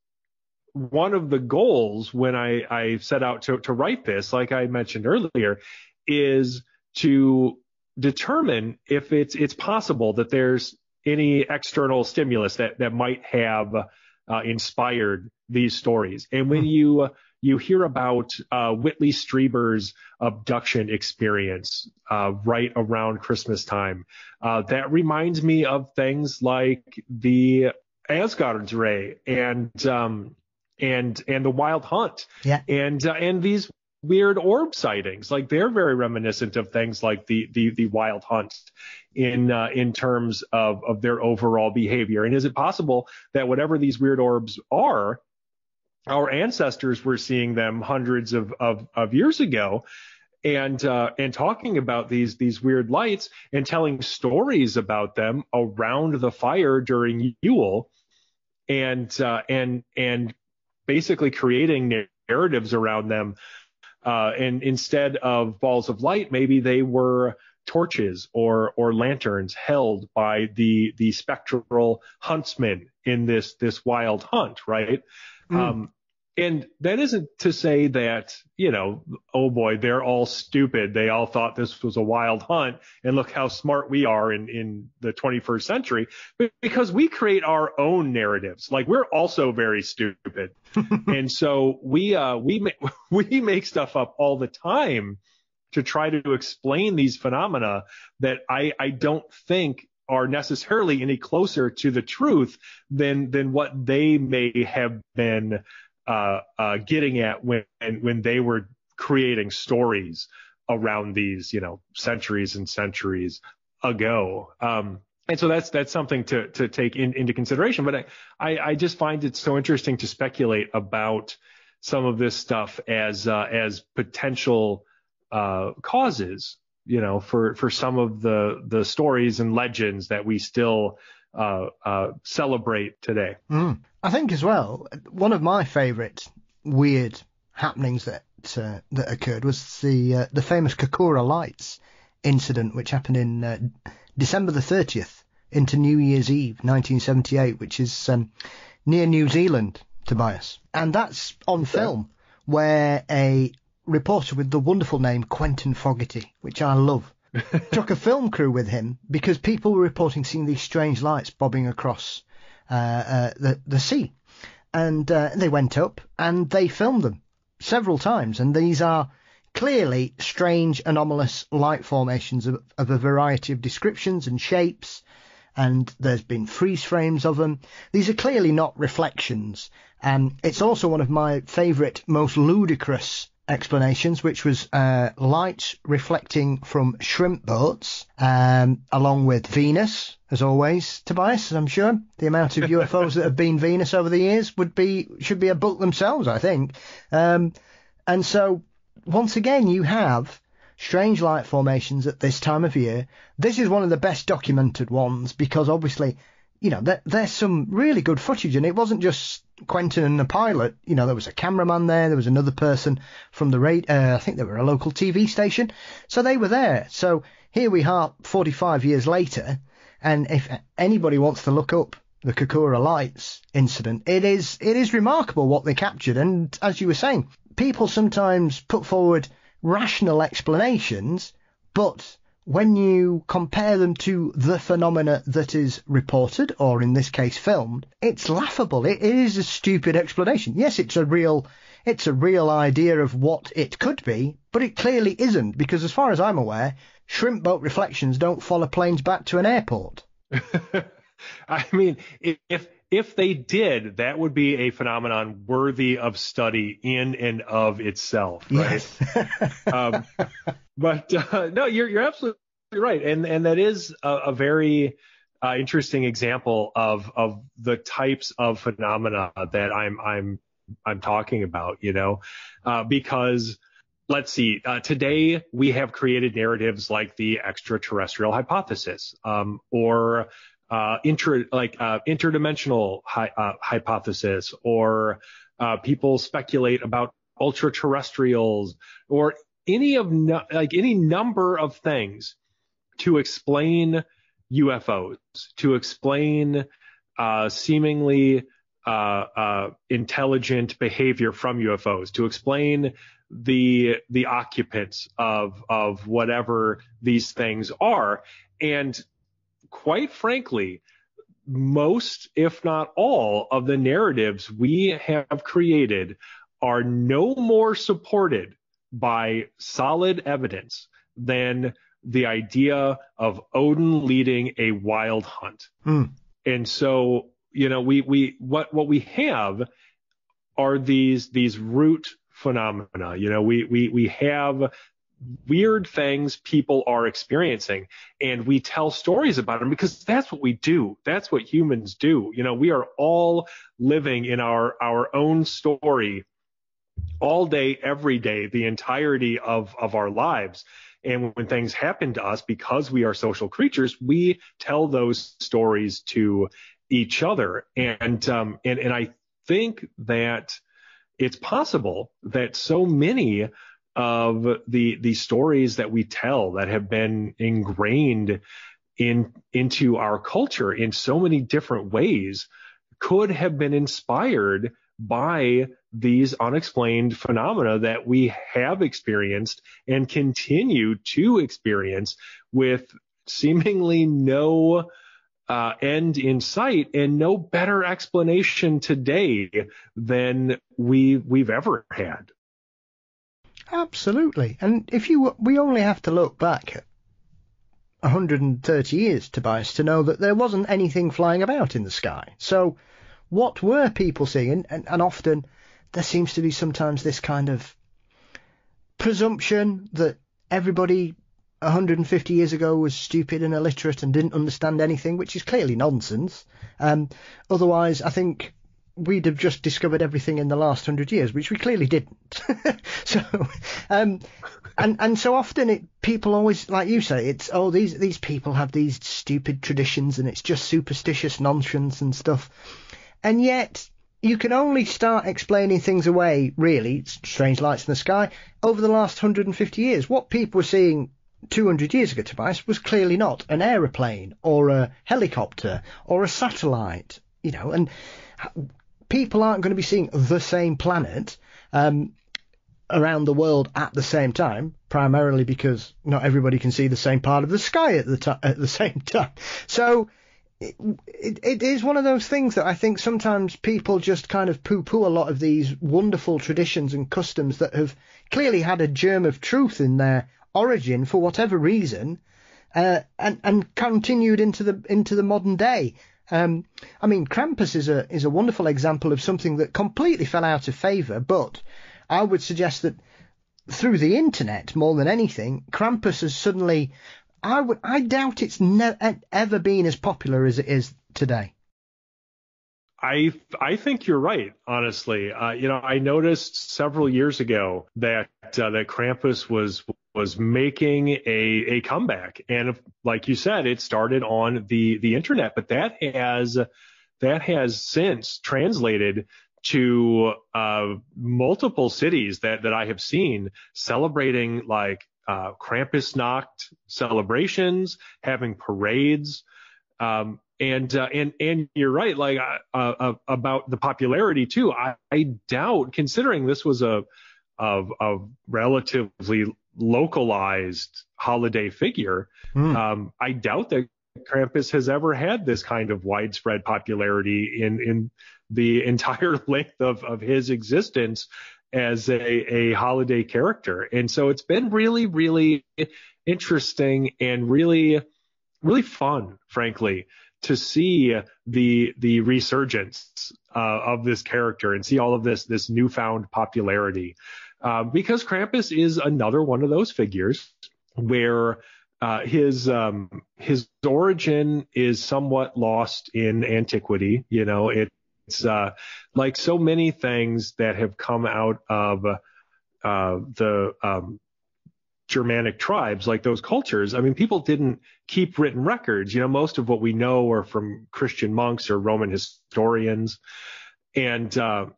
one of the goals when I set out to write this, like I mentioned earlier, is to determine if it's possible that there's any external stimulus that might have inspired these stories. And when you hear about Whitley Strieber's abduction experience right around Christmas time, that reminds me of things like the Asgard's Ray and the Wild Hunt, and these weird orb sightings. Like, they're very reminiscent of things like the Wild Hunt in terms of their overall behavior. And is it possible that whatever these weird orbs are, our ancestors were seeing them hundreds of years ago, and talking about these weird lights and telling stories about them around the fire during Yule, and basically creating narratives around them. And instead of balls of light, maybe they were torches or lanterns held by the spectral huntsman in this wild hunt, right? And that isn't to say that, oh boy, they're all stupid. They all thought this was a wild hunt, and look how smart we are in the 21st century, but because we create our own narratives. Like, we're also very stupid. And so we make stuff up all the time to try to explain these phenomena that I don't think are necessarily any closer to the truth than what they may have been getting at when they were creating stories around these, centuries and centuries ago. And so that's something to take into consideration. But I just find it so interesting to speculate about some of this stuff as potential causes, for some of the stories and legends that we still celebrate today. I think as well, one of my favourite weird happenings that occurred was the famous Kokura Lights incident, which happened in December the 30th into New Year's Eve, 1978, which is near New Zealand, Tobias. And that's on film, where a reporter with the wonderful name Quentin Fogarty, which I love, took a film crew with him because people were reporting seeing these strange lights bobbing across the sea. And they went up and they filmed them several times. And these are clearly strange, anomalous light formations of a variety of descriptions and shapes. And there's been freeze frames of them. These are clearly not reflections. It's also one of my favourite, most ludicrous explanations, which was lights reflecting from shrimp boats, along with Venus, as always, Tobias, I'm sure. The amount of UFOs that have been Venus over the years should be a book themselves, I think. And so, once again, you have strange light formations at this time of year. This is one of the best documented ones because obviously, there's some really good footage, and it wasn't just Quentin and the pilot. There was a cameraman there was another person from the I think they were a local TV station, so they were there. So here we are 45 years later, and if anybody wants to look up the Kokura Lights incident, it is remarkable what they captured. And as you were saying, people sometimes put forward rational explanations, but when you compare them to the phenomena that is reported, or in this case filmed, it's laughable. It is a stupid explanation. Yes, it's a real idea of what it could be, but it clearly isn't, because as far as I'm aware, shrimp boat reflections don't follow planes back to an airport. I mean, if they did, that would be a phenomenon worthy of study in and of itself, right? Yes. No, you're absolutely right, and that is a very interesting example of the types of phenomena that I'm talking about, because let's see, today we have created narratives like the extraterrestrial hypothesis, or interdimensional hypothesis, or people speculate about ultra terrestrials, or any number of things to explain UFOs, to explain seemingly intelligent behavior from UFOs, to explain the occupants of whatever these things are. And quite frankly, most, if not all, of the narratives we have created are no more supported by solid evidence than the idea of Odin leading a wild hunt. And so, what we have are these root phenomena. We have weird things people are experiencing, and we tell stories about them because that's what we do. That's what humans do. We are all living in our own story all day, every day, the entirety of our lives. And when things happen to us, because we are social creatures, we tell those stories to each other. And I think that it's possible that so many of the stories that we tell that have been ingrained into our culture in so many different ways could have been inspired by these unexplained phenomena that we have experienced and continue to experience with seemingly no end in sight, and no better explanation today than we've ever had. Absolutely. And we only have to look back 130 years, Tobias, to know that there wasn't anything flying about in the sky. So what were people seeing? And often there seems to be sometimes this kind of presumption that everybody 150 years ago was stupid and illiterate and didn't understand anything, which is clearly nonsense. Otherwise, I think we'd have just discovered everything in the last 100 years, which we clearly didn't. And so often people always, like you say, it's, these people have these stupid traditions and it's just superstitious nonsense and stuff. And yet you can only start explaining things away, really, strange lights in the sky, over the last 150 years. What people were seeing 200 years ago, Tobias, was clearly not an aeroplane or a helicopter or a satellite, and people aren't going to be seeing the same planet around the world at the same time, primarily because not everybody can see the same part of the sky at the same time. So it is one of those things that I think sometimes people just kind of poo-poo a lot of these wonderful traditions and customs that have clearly had a germ of truth in their origin for whatever reason, and continued into the modern day. I mean, Krampus is a wonderful example of something that completely fell out of favour, but I would suggest that through the internet more than anything, Krampus has suddenly, I doubt it's ever been as popular as it is today. I think you're right, honestly. I noticed several years ago that Krampus was making a comeback, and like you said, it started on the internet, but that has since translated to multiple cities that I have seen celebrating like Krampusnacht celebrations, having parades. And you're right, like about the popularity too. I doubt, considering this was a relatively localized holiday figure, I doubt that Krampus has ever had this kind of widespread popularity in the entire length of his existence as a holiday character. And so it's been really, really interesting and really, really fun, frankly, to see the resurgence of this character and see all of this newfound popularity, because Krampus is another one of those figures where his origin is somewhat lost in antiquity. You know, it's like so many things that have come out of the Germanic tribes, like those cultures. I mean, people didn't keep written records. You know, most of what we know are from Christian monks or Roman historians, and so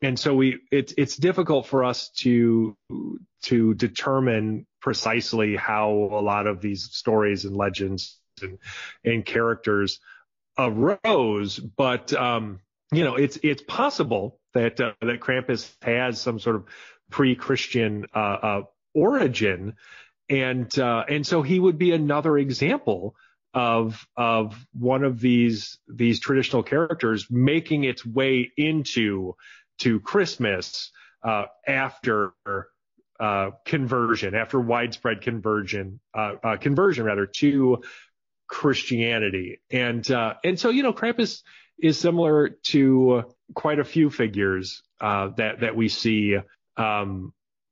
it's difficult for us to determine precisely how a lot of these stories and legends and characters arose. But you know, it's possible that Krampus has some sort of pre-Christian origin, and so he would be another example of one of these traditional characters making its way into Christmas after conversion, after widespread conversion rather to Christianity. And so, you know, Krampus is similar to quite a few figures that we see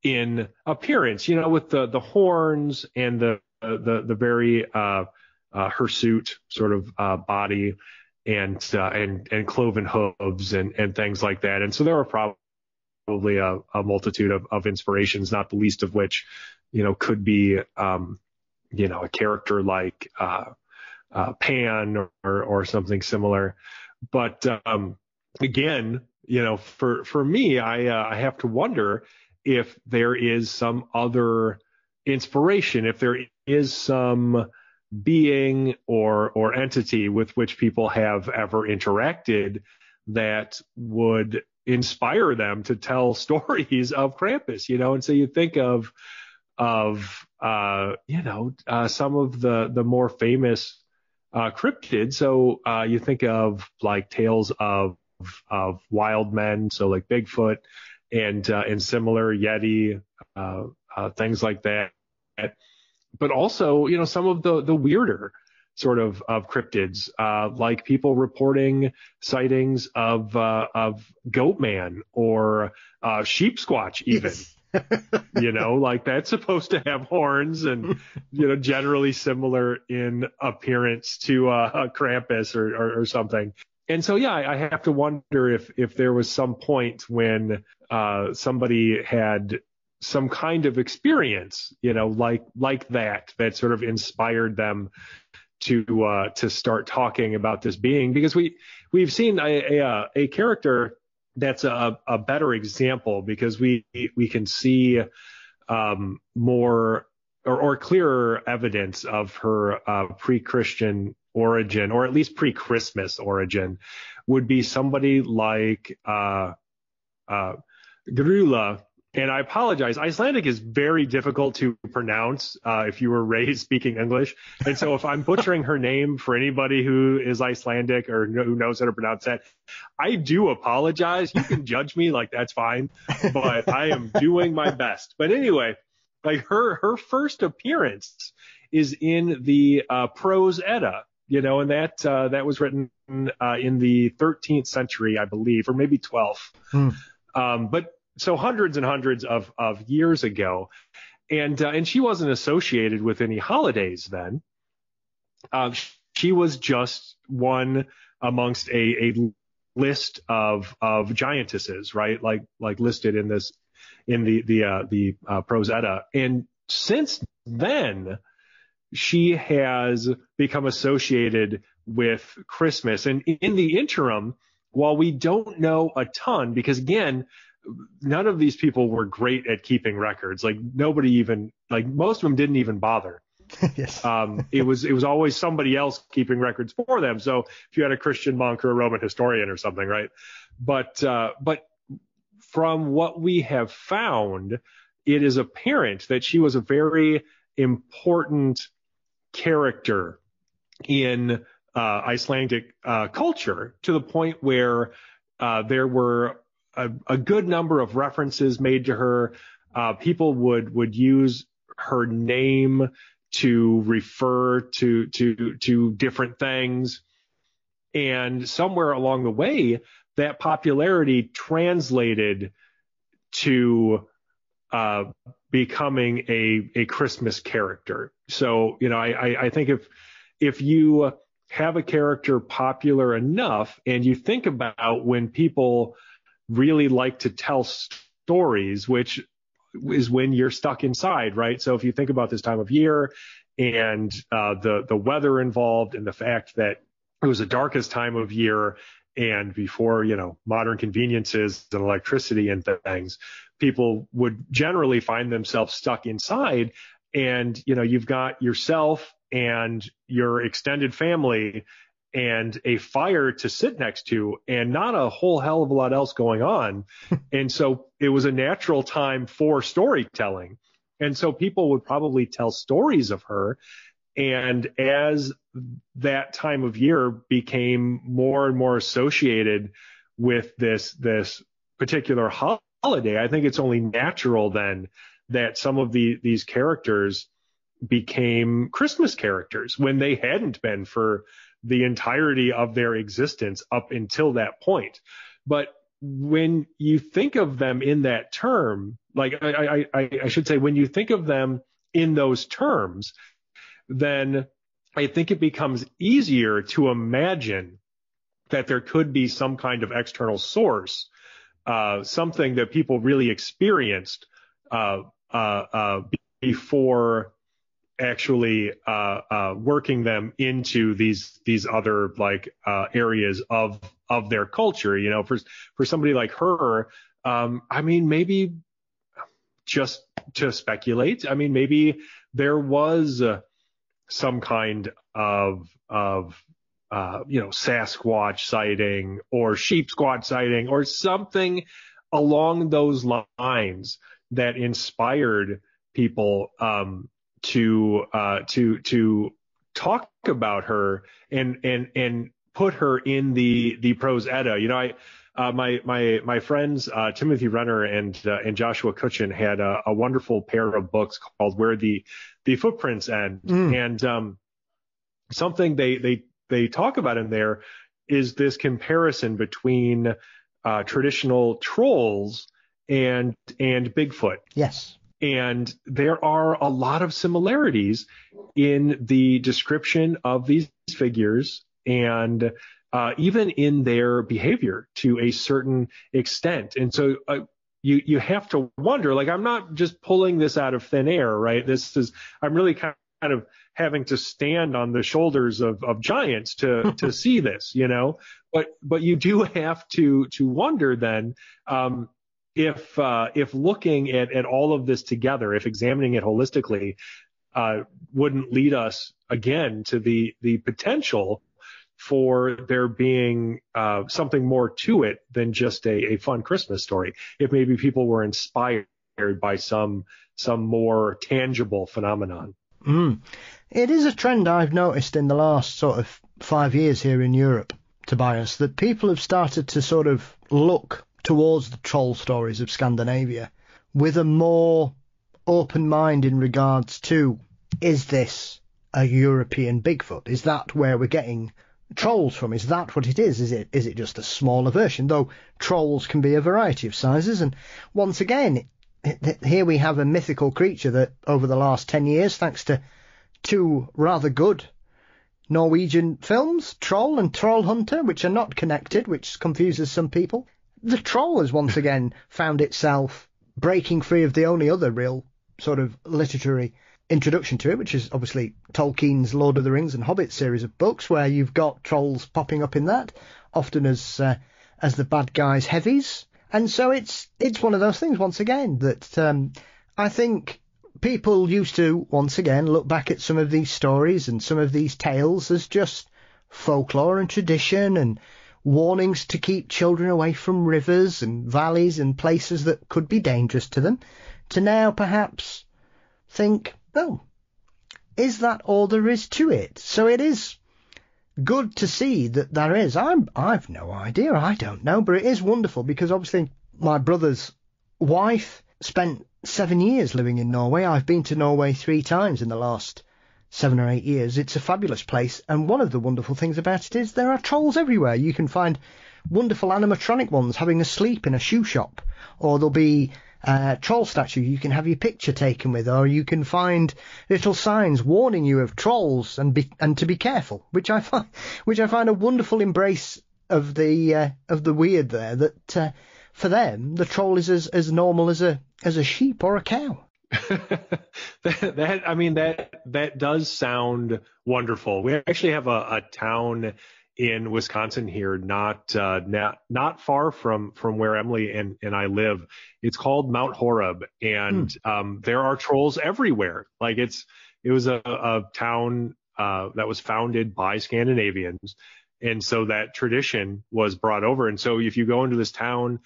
in appearance, you know, with the horns and the very hirsute sort of body and cloven hooves and things like that. And so there are probably a multitude of inspirations, not the least of which, you know, could be you know, a character like Pan or something similar. But again, you know, for me, I have to wonder if there is some other inspiration, if there is some being or entity with which people have ever interacted that would inspire them to tell stories of Krampus, you know. And so you think of you know, some of the more famous cryptids. So you think of like tales of wild men, so like Bigfoot and similar Yeti, things like that. But also, you know, some of the weirder sort of cryptids, like people reporting sightings of Goatman or Sheep Squatch even. You know, like that's supposed to have horns and, you know, generally similar in appearance to Krampus or something. And so, yeah, I have to wonder if there was some point when somebody had some kind of experience, you know, like that sort of inspired them to start talking about this being, because we've seen a character that's a better example, because we can see more or clearer evidence of her pre-Christian origin, or at least pre-Christmas origin, would be somebody like Grula. And I apologize, Icelandic is very difficult to pronounce if you were raised speaking English. And so if I'm butchering her name for anybody who is Icelandic or who knows how to pronounce that, I do apologize. You can judge me, like that's fine, but I am doing my best. But anyway, like her first appearance is in the Prose Edda, you know, and that was written in the 13th century, I believe, or maybe 12th. But so hundreds and hundreds of years ago, and she wasn't associated with any holidays then. She was just one amongst a list of giantesses, right? Like listed in the Prose Edda. And since then, she has become associated with Christmas. And in the interim, while we don't know a ton, because again, none of these people were great at keeping records. Like nobody even, like most of them didn't even bother. Yes. It was always somebody else keeping records for them. So if you had a Christian monk or a Roman historian or something, right? But from what we have found, it is apparent that she was a very important character in Icelandic culture, to the point where there were a good number of references made to her. People would use her name to refer to different things. And somewhere along the way, that popularity translated to becoming a Christmas character. So, I think if you have a character popular enough, and you think about when people really like to tell stories, which is when you're stuck inside, right? So if you think about this time of year and the weather involved, and the fact that it was the darkest time of year, and before, modern conveniences and electricity and things, people would generally find themselves stuck inside. And, you've got yourself and your extended family and a fire to sit next to, and not a whole hell of a lot else going on. And so it was a natural time for storytelling. And so people would probably tell stories of her. And as that time of year became more and more associated with this particular holiday, I think it's only natural then that some of these characters became Christmas characters when they hadn't been for the entirety of their existence up until that point. But when you think of them in that term, like I should say, when you think of them in those terms, then I think it becomes easier to imagine that there could be some kind of external source, something that people really experienced before actually working them into these other areas of their culture. For somebody like her, maybe, just to speculate, maybe there was some kind of Sasquatch sighting or sheep squatch sighting or something along those lines that inspired people to talk about her and put her in the prose edda. My friends Timothy Renner and Joshua Cutchin had a wonderful pair of books called Where the Footprints End, and something they talk about in there is this comparison between traditional trolls and Bigfoot. Yes. And there are a lot of similarities in the description of these figures, and even in their behavior to a certain extent. And so you have to wonder, I'm not just pulling this out of thin air, right? I'm really kind of having to stand on the shoulders of giants to see this, but you do have to wonder then, if looking at all of this together, if examining it holistically, wouldn't lead us again to the potential for there being something more to it than just a fun Christmas story. If maybe people were inspired by some more tangible phenomenon. It is a trend I've noticed in the last sort of 5 years here in Europe, Tobias, that people have started to sort of look towards the troll stories of Scandinavia with a more open mind in regards to, is this a European Bigfoot? Is that where we're getting trolls from? Is that what it is? Is it just a smaller version? Though trolls can be a variety of sizes. And once again, here we have a mythical creature that over the last 10 years, thanks to two rather good Norwegian films, Troll and Troll Hunter, which are not connected, which confuses some people, the troll has once again found itself breaking free of the only other real sort of literary introduction to it, which is obviously Tolkien's Lord of the Rings and Hobbit series of books, where you've got trolls popping up in that, often as the bad guys' heavies. And so it's one of those things, once again, that I think people used to, once again, look back at some of these stories and some of these tales as just folklore and tradition and warnings to keep children away from rivers and valleys and places that could be dangerous to them, to now perhaps think, oh, is that all there is to it? So it is good to see that there is. I've no idea. I don't know. But it is wonderful because obviously my brother's wife spent 7 years living in Norway. I've been to Norway 3 times in the last 7 or 8 years. It's a fabulous place. And one of the wonderful things about it is there are trolls everywhere. You can find wonderful animatronic ones having a sleep in a shoe shop, or there'll be troll statue you can have your picture taken with, or you can find little signs warning you of trolls and to be careful, which I find a wonderful embrace of the weird there. That for them the troll is as normal as a sheep or a cow. that does sound wonderful. We actually have a town in Wisconsin here, not far from where Emily and I live. It's called Mount Horeb, and there are trolls everywhere. Like it was a town that was founded by Scandinavians, and so that tradition was brought over. And so if you go into this town,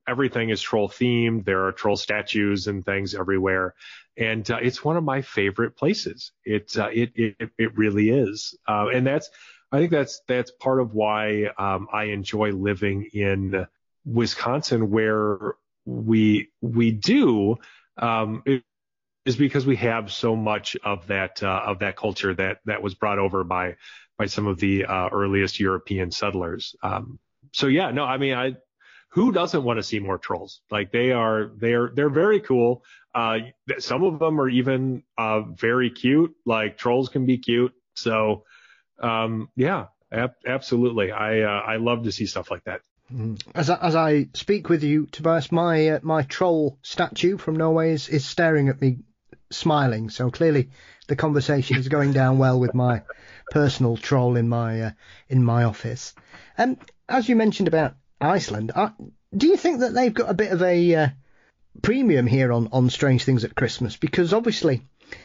everything is troll themed. There are troll statues and things everywhere, and it's one of my favorite places. It really is, and I think that's part of why I enjoy living in Wisconsin, where we do, is because we have so much of that culture that was brought over by some of the earliest European settlers. So yeah, no, I mean, who doesn't want to see more trolls? Like they're very cool. Some of them are even very cute. Like trolls can be cute. So yeah, absolutely. I love to see stuff like that. As I speak with you, Tobias, my troll statue from Norway is staring at me, smiling. So clearly, the conversation is going down well with my personal troll in my office. And as you mentioned about Iceland, do you think that they've got a bit of a premium here on Strange Things at Christmas? Because obviously,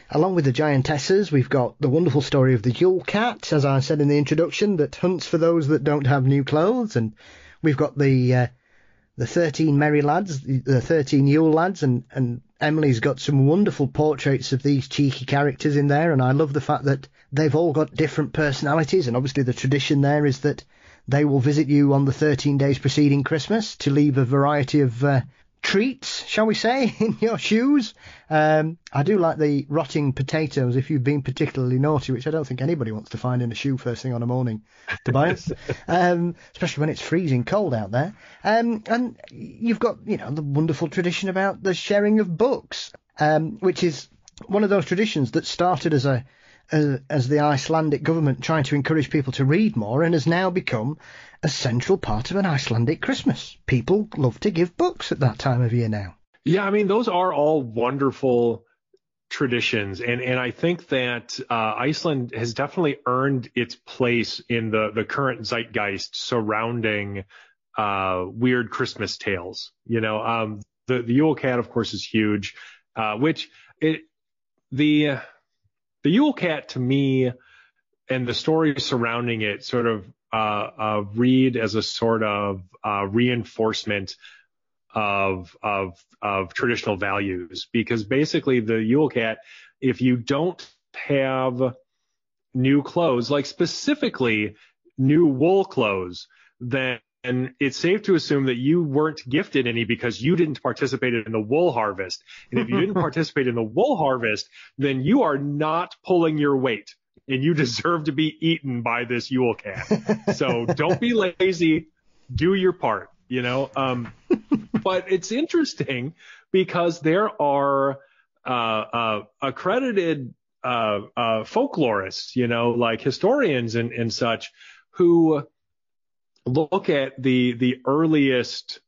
along with the giantesses, we've got the wonderful story of the Yule Cat, as I said in the introduction, that hunts for those that don't have new clothes, and we've got the 13 merry lads, the 13 Yule lads, and Emily's got some wonderful portraits of these cheeky characters in there, and I love the fact that they've all got different personalities, and obviously the tradition there is that they will visit you on the 13 days preceding Christmas to leave a variety of treats, shall we say, in your shoes. I do like the rotting potatoes if you've been particularly naughty, which I don't think anybody wants to find in a shoe first thing on a morning, Tobias, especially when it's freezing cold out there. And you've got, the wonderful tradition about the sharing of books, which is one of those traditions that started as the Icelandic government trying to encourage people to read more, and has now become a central part of an Icelandic Christmas. People love to give books at that time of year now. Yeah, I mean, those are all wonderful traditions, and I think that Iceland has definitely earned its place in the current zeitgeist surrounding weird Christmas tales. The Yule Cat, of course, is huge, the Yule Cat, to me, and the story surrounding it sort of read as a sort of reinforcement of traditional values, because basically the Yule Cat, if you don't have new clothes, like specifically new wool clothes, then it's safe to assume that you weren't gifted any because you didn't participate in the wool harvest. And if you didn't participate in the wool harvest, then you are not pulling your weight, and you deserve to be eaten by this Yule Cat. So don't be lazy, do your part, But it's interesting because there are accredited folklorists, like historians and such, who look at the earliest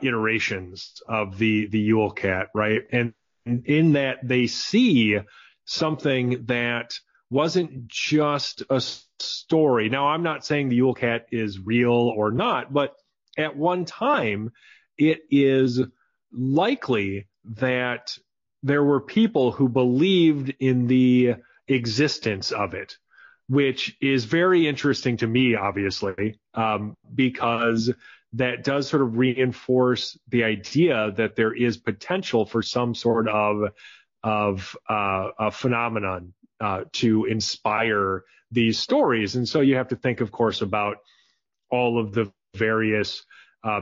iterations of the Yule Cat, right? And in that they see something that wasn't just a story. Now, I'm not saying the Yule Cat is real or not, but at one time, it is likely that there were people who believed in the existence of it, which is very interesting to me, obviously, because that does sort of reinforce the idea that there is potential for some sort of a phenomenon to inspire these stories. And so you have to think, of course, about all of the various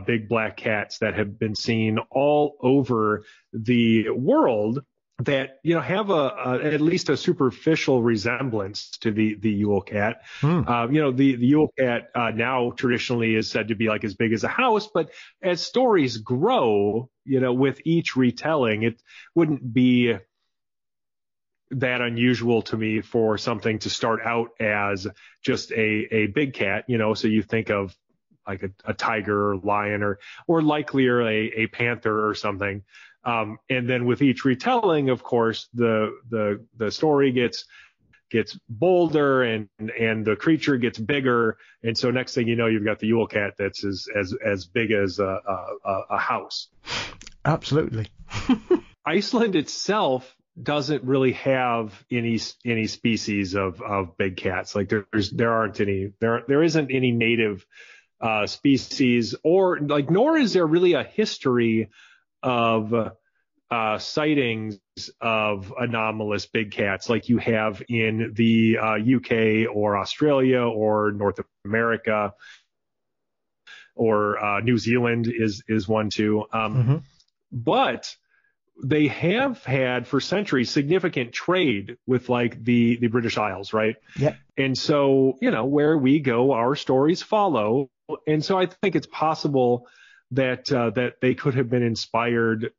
big black cats that have been seen all over the world that, you know, have at least a superficial resemblance to the Yule cat. You know, the Yule cat now traditionally is said to be like as big as a house, but as stories grow, you know, with each retelling, it wouldn't be that unusual to me for something to start out as just a big cat, you know, so you think of like a tiger or lion or likelier a panther or something. And then with each retelling, of course, the story gets bolder and the creature gets bigger. And so next thing you know, you've got the Yule cat that's as big as a house. Absolutely. Iceland itself doesn't really have any species of big cats. Like there isn't any native species, or like, nor is there really a history of sightings of anomalous big cats like you have in the UK or Australia or North America, or New Zealand is one too. But they have had for centuries significant trade with like the British Isles, right? Yeah. And so, you know, where we go, our stories follow. And so I think it's possible that they could have been inspired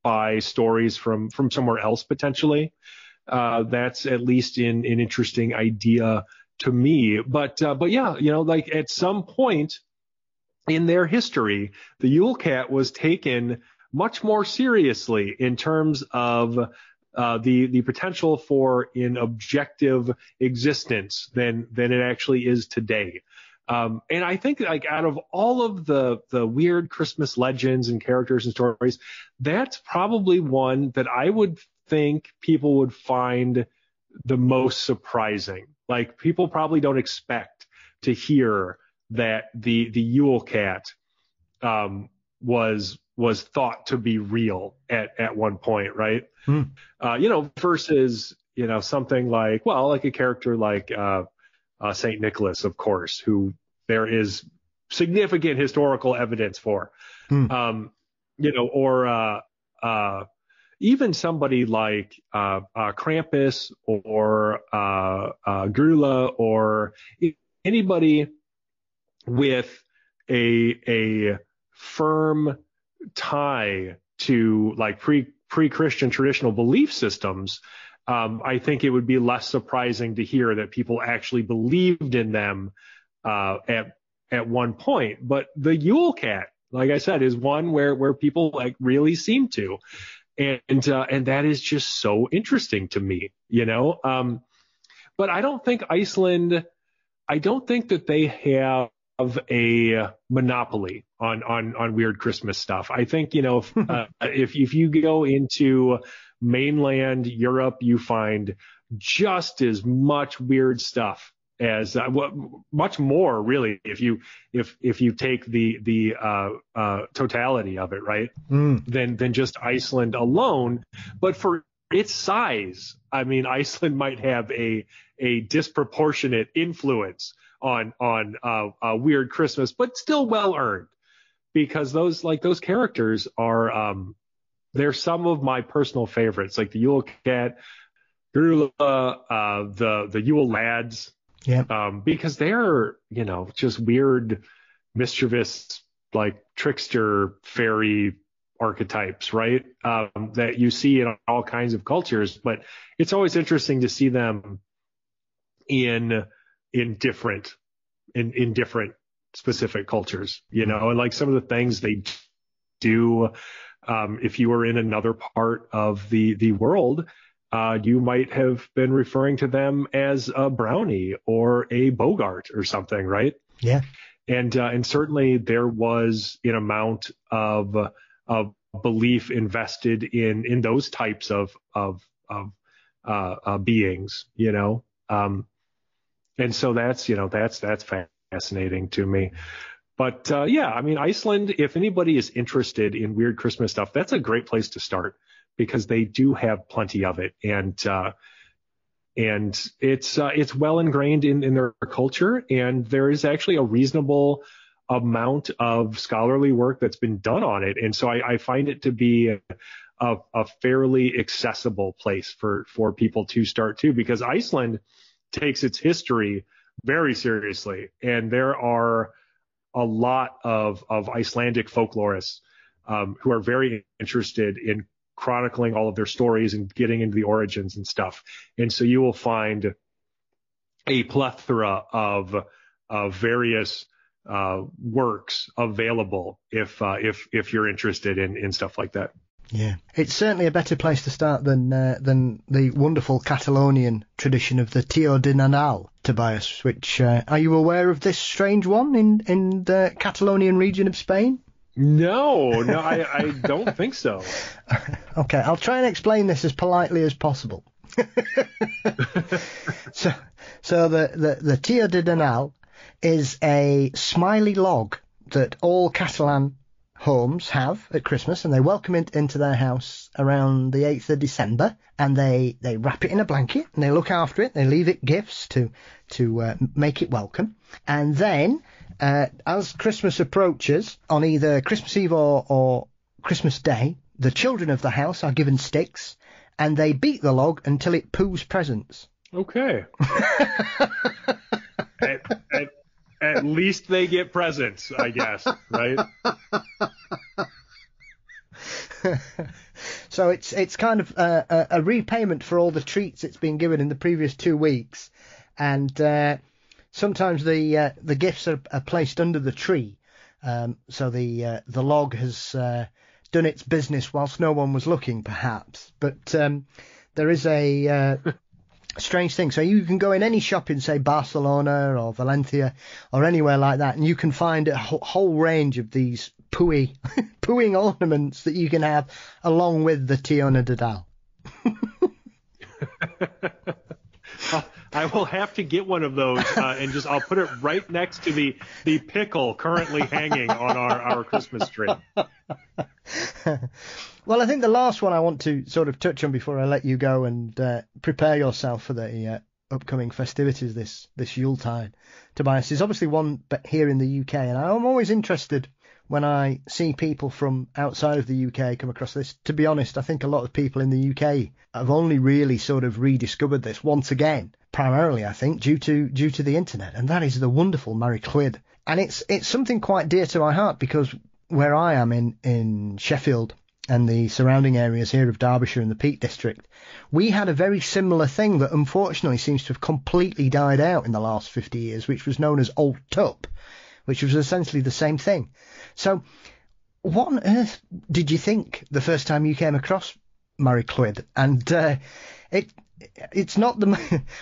by stories from somewhere else potentially. That's at least an interesting idea to me. But yeah, you know, like at some point in their history, the Yule cat was taken much more seriously in terms of the potential for an objective existence than it actually is today. And I think, like, out of all of the weird Christmas legends and characters and stories, that's probably one that I would think people would find the most surprising. Like, people probably don't expect to hear that the Yule cat was thought to be real at one point, right? You know, versus, you know, something like, well, like a character like Saint Nicholas, of course, who there is significant historical evidence for. You know, or even somebody like Krampus or Grula, or anybody with a firm tie to like pre-Christian traditional belief systems. I think it would be less surprising to hear that people actually believed in them at one point. But the Yule cat, like I said, is one where people like really seem to, and that is just so interesting to me, you know. But I don't think Iceland, I don't think that they have a monopoly on weird Christmas stuff. I think, you know, if you go into mainland Europe, you find just as much weird stuff as much more, really, if you take the totality of it, right? Than just Iceland alone. But for its size, I mean, Iceland might have a disproportionate influence on weird Christmas, but still well earned, because those characters are they're some of my personal favorites, like the Yule cat, Grula, the Yule lads, because they're, you know, just weird, mischievous, like trickster fairy archetypes, right? That you see in all kinds of cultures, but it's always interesting to see them in different specific cultures, you know, and like some of the things they do. If you were in another part of the world, you might have been referring to them as a brownie or a Bogart or something, right? Yeah. And certainly there was an amount of belief invested in those types of beings, and so that's fascinating to me. But yeah, I mean, Iceland, if anybody is interested in weird Christmas stuff, that's a great place to start because they do have plenty of it. And it's well ingrained in their culture. And there is actually a reasonable amount of scholarly work that's been done on it. And so I find it to be a fairly accessible place for people to start too, because Iceland takes its history very seriously. And there are a lot of Icelandic folklorists who are very interested in chronicling all of their stories and getting into the origins and stuff. And so you will find a plethora of various works available if you're interested in stuff like that. Yeah, it's certainly a better place to start than the wonderful Catalonian tradition of the Tio de Nadal, Tobias. Which are you aware of this strange one in the Catalonian region of Spain? No, I don't think so. Okay, I'll try and explain this as politely as possible. So the Tio de Nadal is a smiley log that all Catalan homes have at Christmas, and they welcome it into their house around the 8th of December, and they wrap it in a blanket and they look after it. They leave it gifts to make it welcome, and then as Christmas approaches, on either Christmas Eve or Christmas Day, the children of the house are given sticks and they beat the log until it poos presents. Okay. At least they get presents, I guess, right? So it's kind of a repayment for all the treats it's been given in the previous 2 weeks, and sometimes the gifts are placed under the tree, so the log has done its business whilst no one was looking, perhaps. But there is a strange thing. So you can go in any shop in, say, Barcelona or Valencia or anywhere like that, and you can find a whole range of these pooing ornaments that you can have along with the Tio de Nadal. I will have to get one of those and I'll put it right next to the pickle currently hanging on our Christmas tree. Well, I think the last one I want to sort of touch on before I let you go and prepare yourself for the upcoming festivities this Yuletide, Tobias, is obviously one here in the UK, and I'm always interested when I see people from outside of the UK come across this. To be honest, I think a lot of people in the UK have only really sort of rediscovered this once again, primarily, I think, due to the internet, and that is the wonderful Mary Clwyd. And it's something quite dear to my heart, because where I am in Sheffield and the surrounding areas here of Derbyshire and the Peak District, we had a very similar thing that unfortunately seems to have completely died out in the last 50 years, which was known as Old Tup, which was essentially the same thing. So what on earth did you think the first time you came across Mary Clwyd? And it's not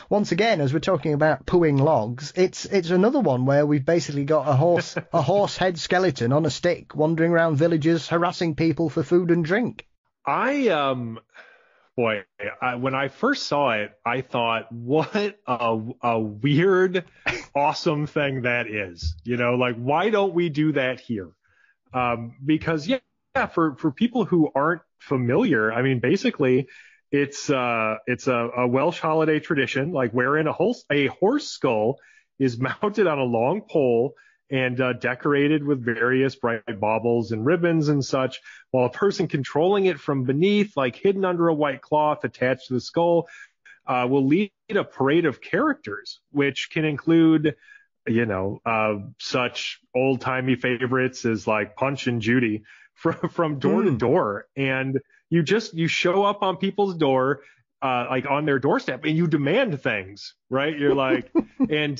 once again, as we're talking about pooing logs, it's another one where we've basically got a horse head skeleton on a stick wandering around villages harassing people for food and drink. When I first saw it, I thought, what a weird, awesome thing that is. Like, why don't we do that here? Because for people who aren't familiar, I mean, basically, it's a Welsh holiday tradition, like wherein a horse skull is mounted on a long pole and decorated with various bright baubles and ribbons and such, while a person controlling it from beneath, like hidden under a white cloth attached to the skull, will lead a parade of characters, which can include, such old-timey favorites as like Punch and Judy from door to door. And you show up on people's door, like on their doorstep, and you demand things, right? You're like, and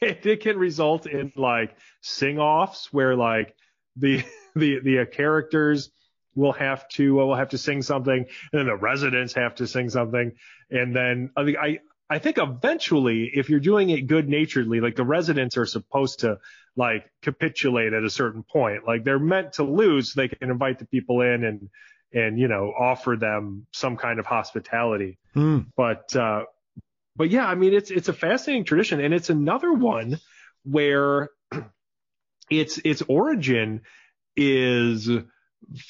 it can result in like sing-offs where like the characters will have to sing something, and then the residents have to sing something, and then I I think eventually, if you're doing it good naturedly, like the residents are supposed to like capitulate at a certain point. Like they're meant to lose so they can invite the people in and, you know, offer them some kind of hospitality. But yeah, I mean, it's a fascinating tradition, and it's another one where its origin is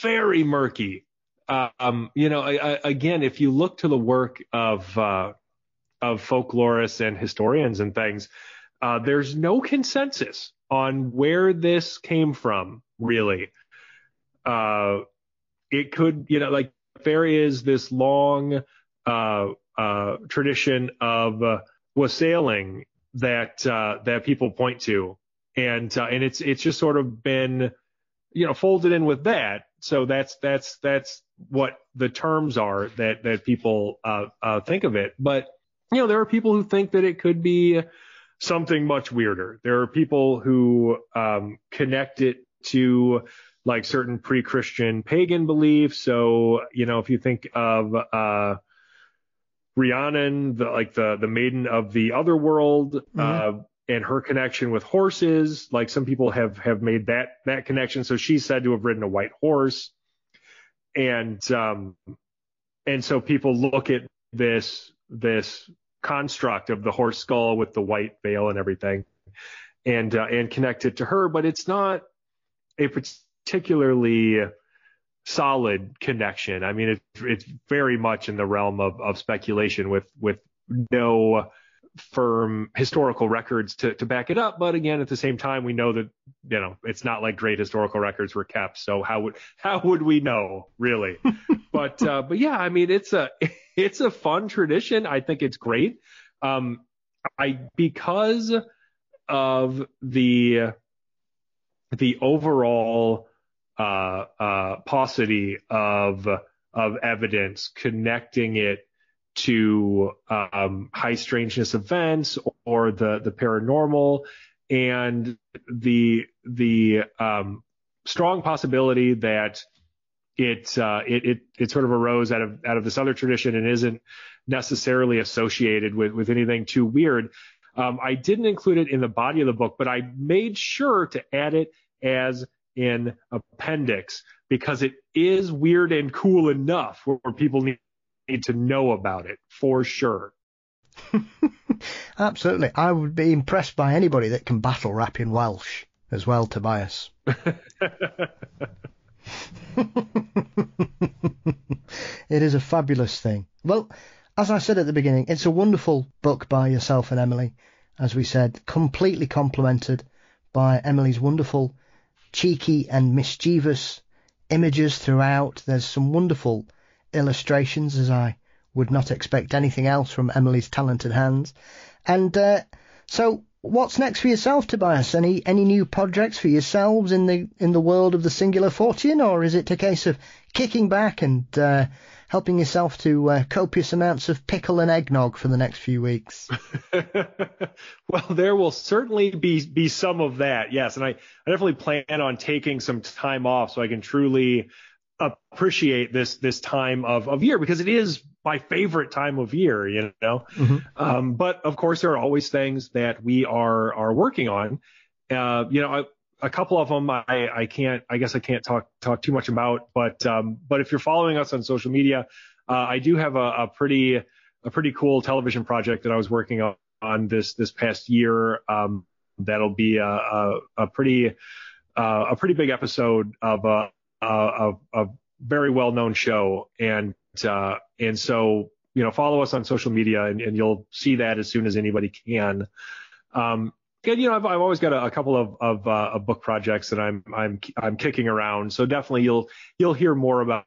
very murky. You know, again, if you look to the work of folklorists and historians and things, there's no consensus on where this came from, really. It could, you know, like there is this long tradition of wassailing that people point to, and it's just sort of been, you know, folded in with that. So that's what the terms are that people think of it. But you know, there are people who think that it could be something much weirder. There are people who connect it to like certain pre-Christian pagan beliefs. So, you know, if you think of Rhiannon, the maiden of the other world, and her connection with horses, like some people have made that connection. So she's said to have ridden a white horse. And so people look at this construct of the horse skull with the white veil and everything, and connect it to her, but it's not a particularly solid connection. I mean, it's very much in the realm of speculation with no firm historical records to back it up. But again, at the same time, we know that, you know, it's not like great historical records were kept. So how would we know, really? But yeah, I mean, it's a fun tradition. I think it's great. Because of the overall paucity of evidence connecting it to high strangeness events or the paranormal, and the strong possibility that it sort of arose out of this other tradition and isn't necessarily associated with anything too weird. I didn't include it in the body of the book, but I made sure to add it as an appendix because it is weird and cool enough where people need to know about it for sure. Absolutely. I would be impressed by anybody that can battle rap in Welsh as well, Tobias. It is a fabulous thing. Well, as I said at the beginning, it's a wonderful book by yourself and Emily. As we said, completely complemented by Emily's wonderful, cheeky and mischievous images throughout. There's some wonderful illustrations, as I would not expect anything else from Emily's talented hands. And so what's next for yourself, Tobias? Any new projects for yourselves in the world of the singular Fortean, or is it a case of kicking back and helping yourself to copious amounts of pickle and eggnog for the next few weeks? Well, there will certainly be some of that, yes. And I definitely plan on taking some time off so I can truly appreciate this time of year, because it is my favorite time of year, you know. Mm-hmm. But of course, there are always things that we are working on. You know, a couple of them I guess I can't talk too much about, but if you're following us on social media, I do have a pretty cool television project that I was working on this past year. That'll be a pretty big episode of a very well-known show, and so, you know, follow us on social media and you'll see that as soon as anybody can. And you know, I've always got a couple of book projects that I'm kicking around, so definitely you'll hear more about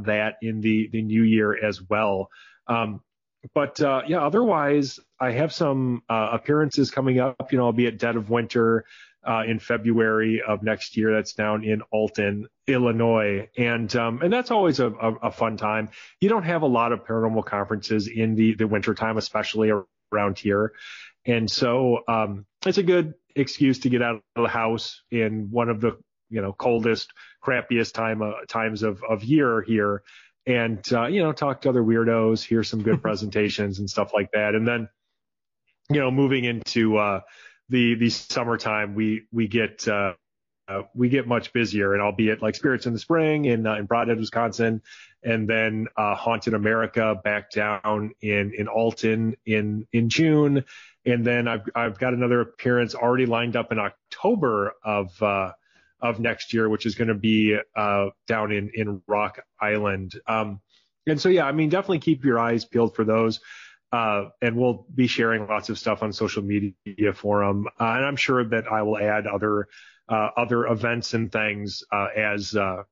that in the new year as well. But yeah, otherwise I have some appearances coming up. You know, I'll be at Dead of Winter in February of next year. That's down in Alton, Illinois, and that's always a fun time. You don't have a lot of paranormal conferences in the winter time, especially around here, and so it's a good excuse to get out of the house in one of the, you know, coldest, crappiest times of year here, and talk to other weirdos, hear some good presentations and stuff like that. And then, moving into the summertime, we get much busier, and I'll be at like Spirits in the Spring in Broadhead, Wisconsin, and then Haunted America back down in Alton in June, and then I've got another appearance already lined up in October of next year, which is going to be down in Rock Island. And so definitely keep your eyes peeled for those. And we'll be sharing lots of stuff on social media for them. And I'm sure that I will add other events and things as the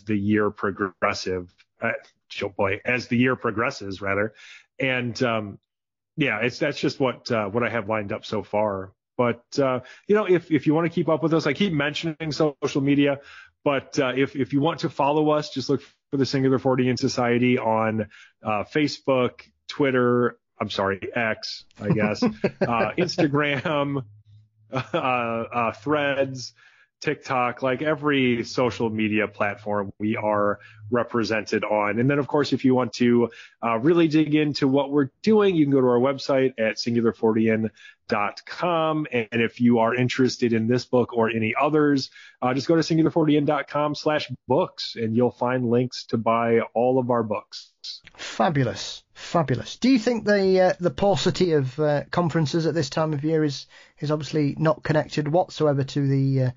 year as the year progresses rather. And that's just what I have lined up so far. But if you want to keep up with us, I keep mentioning social media, but if you want to follow us, just look for the Singular Fortean Society on Facebook, Twitter. I'm sorry, X, I guess, Instagram, Threads, TikTok, like every social media platform we are represented on. And then, of course, if you want to really dig into what we're doing, you can go to our website at singularfortean.com. And if you are interested in this book or any others, just go to singularfortean.com/books, and you'll find links to buy all of our books. Fabulous. Do you think the paucity of conferences at this time of year is obviously not connected whatsoever to the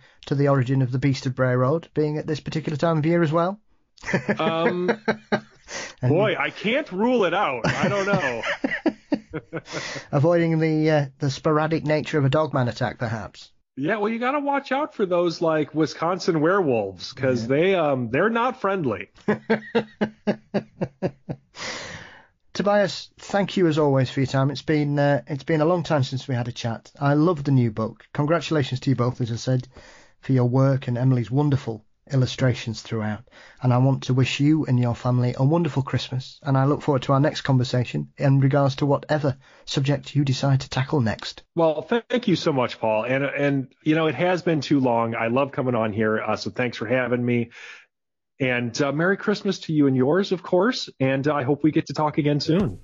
origin of the Beast of Bray Road being at this particular time of year as well? Boy, I can't rule it out. I don't know. Avoiding the sporadic nature of a dogman attack, perhaps. Yeah, well, you got to watch out for those like Wisconsin werewolves, because they're not friendly. Tobias, thank you as always for your time. It's been a long time since we had a chat. I love the new book. Congratulations to you both, as I said, for your work and Emily's wonderful illustrations throughout. And I want to wish you and your family a wonderful Christmas. And I look forward to our next conversation in regards to whatever subject you decide to tackle next. Well, thank you so much, Paul. And it has been too long. I love coming on here. So thanks for having me. And Merry Christmas to you and yours, of course. And I hope we get to talk again soon.